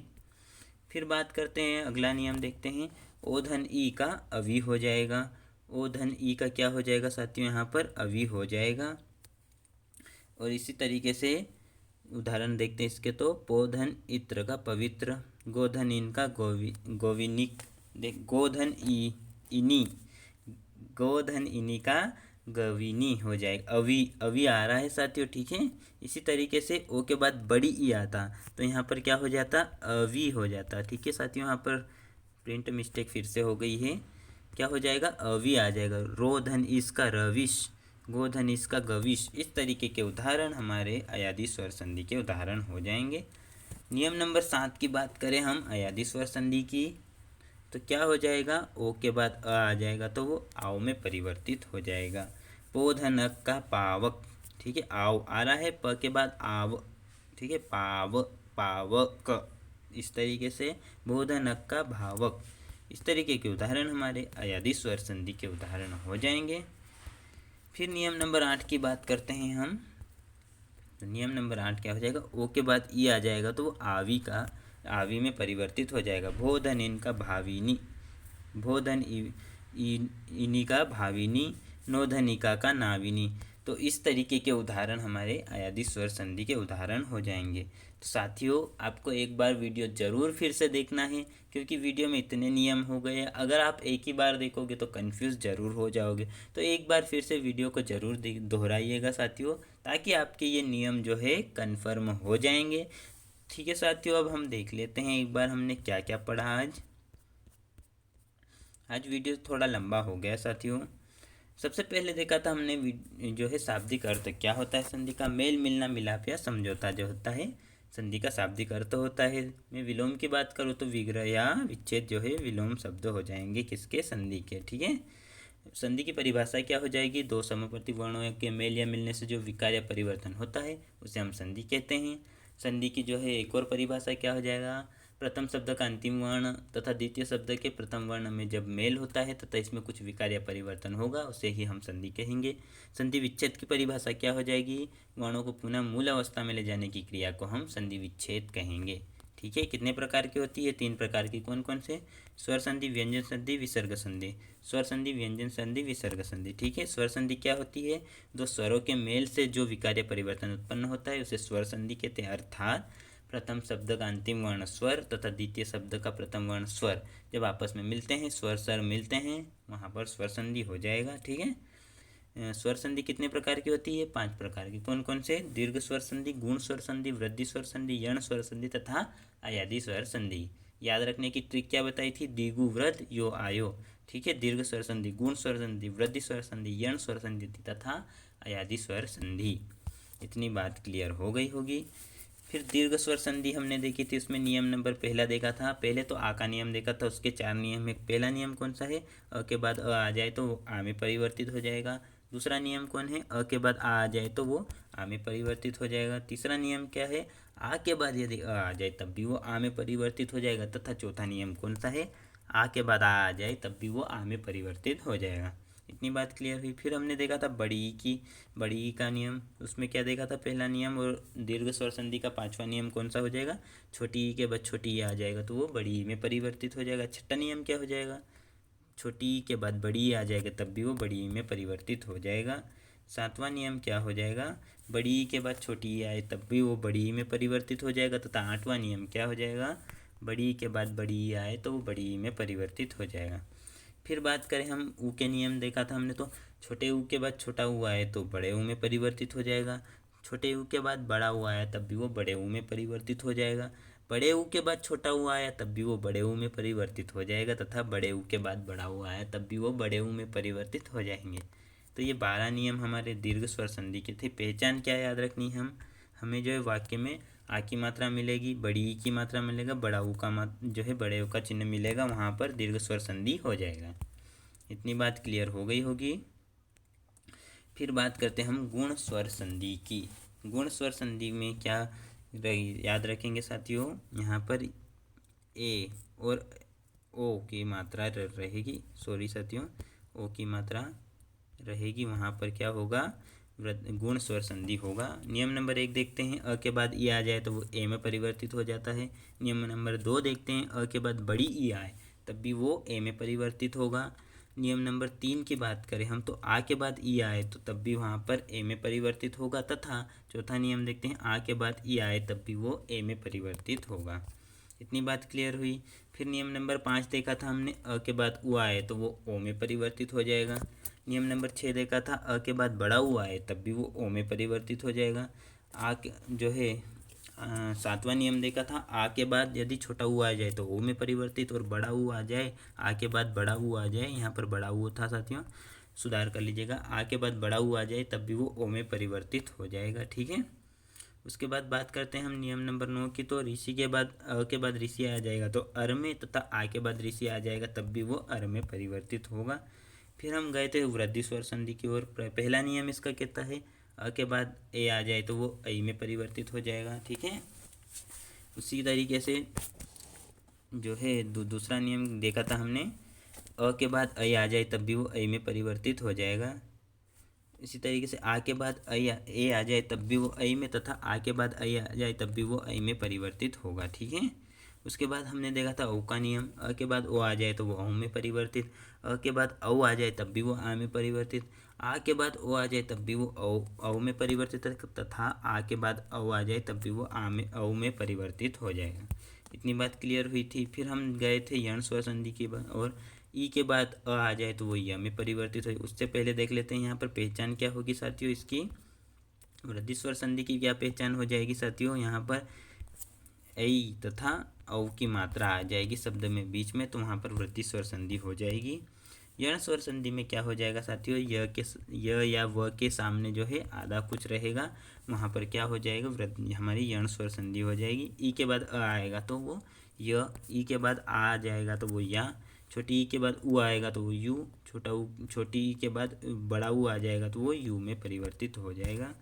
फिर बात करते हैं, अगला नियम देखते हैं। ओ धन ई का अवि हो जाएगा। ओ धन ई का क्या हो जाएगा साथियों, यहाँ पर अवि हो जाएगा। और इसी तरीके से उदाहरण देखते हैं इसके, तो पोधन इत्र का पवित्र। गोधन इनका गोविनिक। देख गोधन इनी, गोधन इनी का गविनी हो जाएगा। अवि अवि आ रहा है साथियों, ठीक है। इसी तरीके से ओ के बाद बड़ी ई आता तो यहाँ पर क्या हो जाता, अवि हो जाता, ठीक है साथियों। यहाँ पर प्रिंट मिस्टेक फिर से हो गई है, क्या हो जाएगा, अवि आ जाएगा। रोधन इसका रविश, गोधन इसका गविश। इस तरीके के उदाहरण हमारे अयादि स्वर संधि के उदाहरण हो जाएंगे। नियम नंबर 7 की बात करें हम अयादि स्वर संधि की, तो क्या हो जाएगा, ओ के बाद अ आ जाएगा तो वो आओ में परिवर्तित हो जाएगा। पोधनक का पावक, ठीक है, आओ आ रहा है, प के बाद आव, ठीक है, पावक। इस तरीके से बोधनक का भावक। इस तरीके के उदाहरण हमारे अयादि स्वर संधि के उदाहरण हो जाएंगे। फिर नियम नंबर 8 की बात करते हैं हम। तो नियम नंबर 8 क्या हो जाएगा, ओ के बाद ई आ जाएगा तो वो आवी में परिवर्तित हो जाएगा। भोधन इनका भाविनी, भोधन इनी का भाविनी, नोधनिका का नाविनी। तो इस तरीके के उदाहरण हमारे अयादि स्वर संधि के उदाहरण हो जाएंगे। तो साथियों, आपको एक बार वीडियो ज़रूर फिर से देखना है, क्योंकि वीडियो में इतने नियम हो गए हैं। अगर आप एक ही बार देखोगे तो कंफ्यूज ज़रूर हो जाओगे। तो एक बार फिर से वीडियो को ज़रूर दोहराइएगा साथियों, ताकि आपके ये नियम जो है कन्फर्म हो जाएंगे। ठीक है साथियों, अब हम देख लेते हैं एक बार हमने क्या क्या पढ़ा आज। आज वीडियो थोड़ा लंबा हो गया साथियों। सबसे पहले देखा था हमने जो है शाब्दिक अर्थ क्या होता है संधि का, मेल मिलना मिलाप या समझौता जो होता है संधि का शाब्दिक अर्थ होता है। मैं विलोम की बात करूँ तो विग्रह या विच्छेद जो है विलोम शब्द हो जाएंगे किसके, संधि के, ठीक है। संधि की परिभाषा क्या हो जाएगी, दो समापवर्ती वर्णों के मेल या मिलने से जो विकार या परिवर्तन होता है उसे हम संधि कहते हैं। संधि की जो है एक और परिभाषा क्या हो जाएगा, प्रथम शब्द का अंतिम वर्ण तथा द्वितीय शब्द के प्रथम वर्ण में जब मेल होता है तथा इसमें कुछ विकार या परिवर्तन होगा उसे ही हम संधि कहेंगे। संधि विच्छेद की परिभाषा क्या हो जाएगी, वर्णों को पुनः मूल अवस्था में ले जाने की क्रिया को हम संधि विच्छेद कहेंगे। ठीक है, कितने प्रकार की होती है, 3 प्रकार की। कौन कौन से, स्वर संधि, व्यंजन संधि, विसर्ग संधि। स्वर संधि, व्यंजन संधि, विसर्ग संधि, ठीक है। स्वर संधि क्या होती है, दो स्वरों के मेल से जो विकार या परिवर्तन उत्पन्न होता है उसे स्वर संधि कहते हैं। अर्थात प्रथम शब्द का अंतिम वर्ण स्वर तथा द्वितीय शब्द का प्रथम वर्ण स्वर जब आपस में मिलते हैं, स्वर स्वर मिलते हैं, वहाँ पर स्वर संधि हो जाएगा। ठीक है, स्वर संधि कितने प्रकार की होती है, 5 प्रकार की। कौन कौन से, दीर्घ स्वर संधि, गुण स्वर संधि, वृद्धि स्वर संधि, यण स्वर संधि तथा अयादि स्वर संधि। याद रखने की ट्रिक क्या बताई थी, दिगु वृद्ध यो आयो। ठीक है, दीर्घ स्वर संधि, गुण स्वर संधि, वृद्धि स्वर संधि, यण स्वर संधि तथा अयादि स्वर संधि। इतनी बात क्लियर हो गई होगी। फिर दीर्घ स्वर संधि हमने देखी थी, उसमें नियम नंबर पहला देखा था। पहले तो आ का नियम देखा था, उसके 4 नियम में पहला नियम कौन सा है, अ के बाद अ आ जाए तो वो आ में परिवर्तित हो जाएगा। दूसरा नियम कौन है, अ के बाद आ जाए तो वो आ में परिवर्तित हो जाएगा। तीसरा नियम क्या है, आ के बाद यदि अ आ जाए तब भी वो आ में परिवर्तित हो जाएगा। तथा चौथा नियम कौन सा है, आ के बाद आ जाए तब भी वो आ में परिवर्तित हो जाएगा। इतनी बात क्लियर हुई। फिर हमने देखा था बड़ी ई का नियम, उसमें क्या देखा था, पहला नियम। और दीर्घ स्वर संधि का 5वां नियम कौन सा हो जाएगा, छोटी ई के बाद छोटी ई आ जाएगा तो वो बड़ी ई में परिवर्तित हो जाएगा। छठा नियम क्या हो जाएगा, छोटी ई के बाद बड़ी ई आ जाएगा तब भी वो बड़ी ई में परिवर्तित हो जाएगा। 7वां नियम क्या हो जाएगा, बड़ी ई के बाद छोटी ई आए तब भी वो बड़ी ई में परिवर्तित हो जाएगा। तथा 8वां नियम क्या हो जाएगा, बड़ी ई के बाद बड़ी ई आए तो वो बड़ी ई में परिवर्तित हो जाएगा। फिर बात करें हम ऊ के नियम देखा था हमने, तो छोटे ऊ के बाद छोटा ऊ आए तो बड़े ऊ में परिवर्तित हो जाएगा। छोटे ऊ के बाद बड़ा ऊ आया तब भी वो बड़े ऊ में परिवर्तित हो जाएगा। बड़े ऊ के बाद छोटा ऊ आया तब भी वो बड़े ऊ में परिवर्तित हो जाएगा। तथा बड़े ऊ के बाद बड़ा ऊ आया तब भी वो बड़े ऊ में परिवर्तित हो जाएंगे। तो ये 12 नियम हमारे दीर्घ स्वर संधि के थे। पहचान क्या याद रखनी है, हमें जो है वाक्य में आ की मात्रा मिलेगी, बड़ी ई की मात्रा मिलेगा, बड़ा ऊ का जो है बड़े ऊ का चिन्ह मिलेगा, वहाँ पर दीर्घ स्वर संधि हो जाएगा। इतनी बात क्लियर हो गई होगी। फिर बात करते हैं हम गुण स्वर संधि की। गुण स्वर संधि में क्या याद रखेंगे साथियों, यहाँ पर ए और ओ की मात्रा रहेगी, सॉरी साथियों, ओ की मात्रा रहेगी, वहाँ पर क्या होगा, गुण स्वर संधि होगा। नियम नंबर 1 देखते हैं, अ के बाद ई आ जाए तो वो ए में परिवर्तित हो जाता है। नियम नंबर 2 देखते हैं, अ के बाद बड़ी ई आए तब भी वो ए में परिवर्तित होगा। नियम नंबर 3 की बात करें हम तो आ के बाद ई आए तो तब भी वहाँ पर ए में परिवर्तित होगा, तथा चौथा नियम देखते हैं, आ के बाद ई आए तब भी वो ए में परिवर्तित होगा। इतनी बात क्लियर हुई। फिर नियम नंबर 5 देखा था हमने, अ के बाद उ आए तो वो ओ में परिवर्तित हो जाएगा। नियम नंबर 6 देखा था, अ के बाद बड़ा उ आए तब भी वो ओ में परिवर्तित हो जाएगा। आ के जो है 7वां नियम देखा था, आ के बाद यदि छोटा उ आ जाए तो ओ में परिवर्तित, और बड़ा उ आ जाए, आ के बाद बड़ा उ आ जाए, यहाँ पर बड़ा उ था साथियों, सुधार कर लीजिएगा, आ के बाद बड़ा उ आ जाए तब भी वो ओ में परिवर्तित हो जाएगा। ठीक है, उसके बाद बात करते हैं हम नियम नंबर 9 की। तो ऋषि के बाद अ के बाद ऋषि आ जाएगा तो अर में, तथा आ के बाद ऋषि आ जाएगा तब भी वो अर में परिवर्तित होगा। फिर हम गए थे वृद्धि स्वर संधि की ओर। पहला नियम इसका कहता है, अ के बाद ए आ जाए तो वो ऐ में परिवर्तित हो जाएगा। ठीक है, उसी तरीके से जो है दूसरा नियम देखा था हमने, अ के बाद ऐ आ जाए तब भी वो ऐ में परिवर्तित हो जाएगा। इसी तरीके से आ के बाद ए आ जाए तब भी वो ऐ में, तथा आ के बाद ऐ आ जाए तब भी वो ऐ में परिवर्तित होगा। ठीक है, उसके बाद हमने देखा था औ का नियम, अ के बाद ओ आ जाए तो वो औ में परिवर्तित, अ के बाद औ आ जाए तब भी वो आ में परिवर्तित, आ के बाद ओ आ जाए तब भी वो औ में परिवर्तित, तथा आ के बाद औ आ जाए तब भी वो औ में परिवर्तित हो जाएगा। इतनी बात क्लियर हुई थी। फिर हम गए थे यण स्वर संधि की और ई के बाद अ आ जाए तो वो य में परिवर्तित हो। उससे पहले देख लेते हैं यहाँ पर पहचान क्या होगी साथियों इसकी। वृद्धि स्वर संधि की क्या पहचान हो जाएगी साथियों, यहाँ पर ऐ तथा औ की मात्रा आ जाएगी शब्द में बीच में, तो वहाँ पर वृद्धि स्वर संधि हो जाएगी। यण स्वर संधि में क्या हो जाएगा साथियों, य या व के सामने जो है आधा कुछ रहेगा, वहाँ पर क्या हो जाएगा, वृद्धि हमारी यण स्वर संधि हो जाएगी। ई के बाद अ आएगा तो वो य, ई के बाद आ जाएगा तो वो या, छोटी ई के बाद उ आएगा तो वो यू, छोटी ई के बाद बड़ा उ आ जाएगा तो वो यू में परिवर्तित हो जाएगा।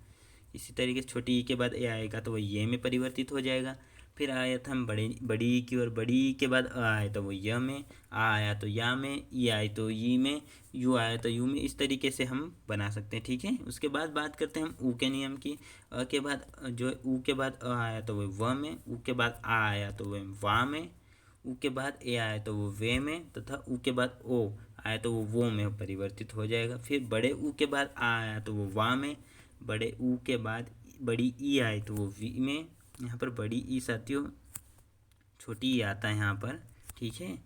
इसी तरीके से छोटी ई के बाद ए आएगा तो वो ये में परिवर्तित हो जाएगा। फिर आया था हम बड़ी ई की ओर, बड़ी ई के बाद अ आया तो वो य में, आ आया तो या में, ई आए तो ई में, यू आया तो यू में। इस तरीके से हम बना सकते हैं। ठीक है, उसके बाद बात करते हैं हम ऊ के नियम की। अ के बाद जो ऊ के बाद अ आया तो वो व में, ऊ के बाद आ आया तो वो वा में, ऊ के बाद ए आया तो वो वे में, तथा ऊ के बाद ओ आया तो वो में परिवर्तित हो जाएगा। फिर बड़े ऊ के बाद आ आया तो वो वा में, बड़े ऊ के बाद बड़ी ई आए तो वो वी में। यहाँ पर बड़ी ई साथियों छोटी ई आता है यहाँ पर, ठीक है,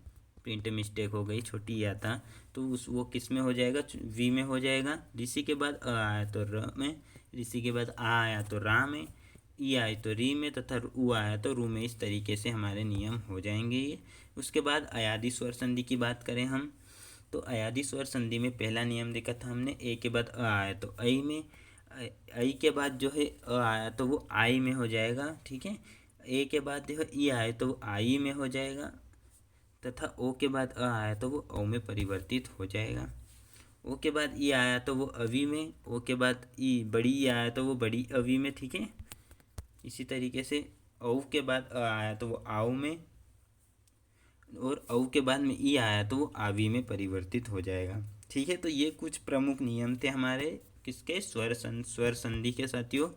प्रिंट मिस्टेक हो गई, छोटी ई आता तो वो किस में हो जाएगा, वी में हो जाएगा। ऋषि के बाद अ आया तो र में, ऋषि के बाद आ आया तो रा में, ई आए तो री में, तथा उ आया तो रू में। इस तरीके से हमारे नियम हो जाएंगे ये। उसके बाद अयादि स्वर संधि की बात करें हम तो अयादि स्वर संधि में पहला नियम देखा था हमने, ए के बाद अ आया तो ऐ में, ऐ के बाद जो है अ आया तो वो आई में हो जाएगा। ठीक है, ए के बाद देखो ई आए तो वो आई में हो जाएगा, तथा ओ के बाद अ आया तो वो औ में परिवर्तित हो जाएगा। ओ के बाद ई आया तो वो अवी में, ओ के बाद ई बड़ी ई आया तो वो बड़ी अवी में। ठीक है, इसी तरीके से औ के बाद अ आया तो वो आव में, और औ के बाद में ई आया तो वो आवी में परिवर्तित हो जाएगा। ठीक है, तो ये कुछ प्रमुख नियम थे हमारे किसके, स्वर संधि के साथियों।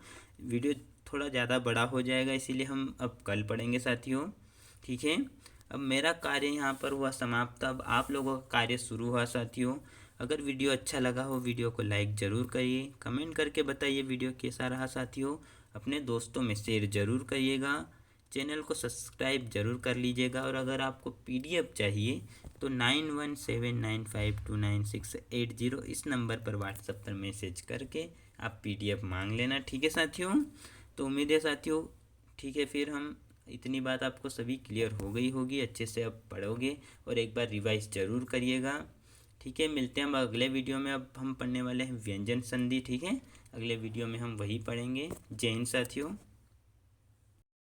वीडियो थोड़ा ज़्यादा बड़ा हो जाएगा इसीलिए हम अब कल पढ़ेंगे साथियों। ठीक है, अब मेरा कार्य यहाँ पर हुआ समाप्त, अब आप लोगों का कार्य शुरू हुआ साथियों। अगर वीडियो अच्छा लगा हो वीडियो को लाइक ज़रूर करिए, कमेंट करके बताइए वीडियो कैसा रहा साथियों, अपने दोस्तों में शेयर ज़रूर करिएगा, चैनल को सब्सक्राइब ज़रूर कर लीजिएगा। और अगर आपको पीडीएफ चाहिए तो 9179529680 इस नंबर पर व्हाट्सएप पर मैसेज करके आप पीडीएफ मांग लेना। ठीक है साथियों, तो उम्मीद है साथियों, ठीक है, फिर हम इतनी बात आपको सभी क्लियर हो गई होगी, अच्छे से अब पढ़ोगे और एक बार रिवाइज ज़रूर करिएगा। ठीक है, मिलते हैं हम अगले वीडियो में। अब हम पढ़ने वाले हैं व्यंजन संधि। ठीक है, अगले वीडियो में हम वही पढ़ेंगे। जय हिंद साथियों।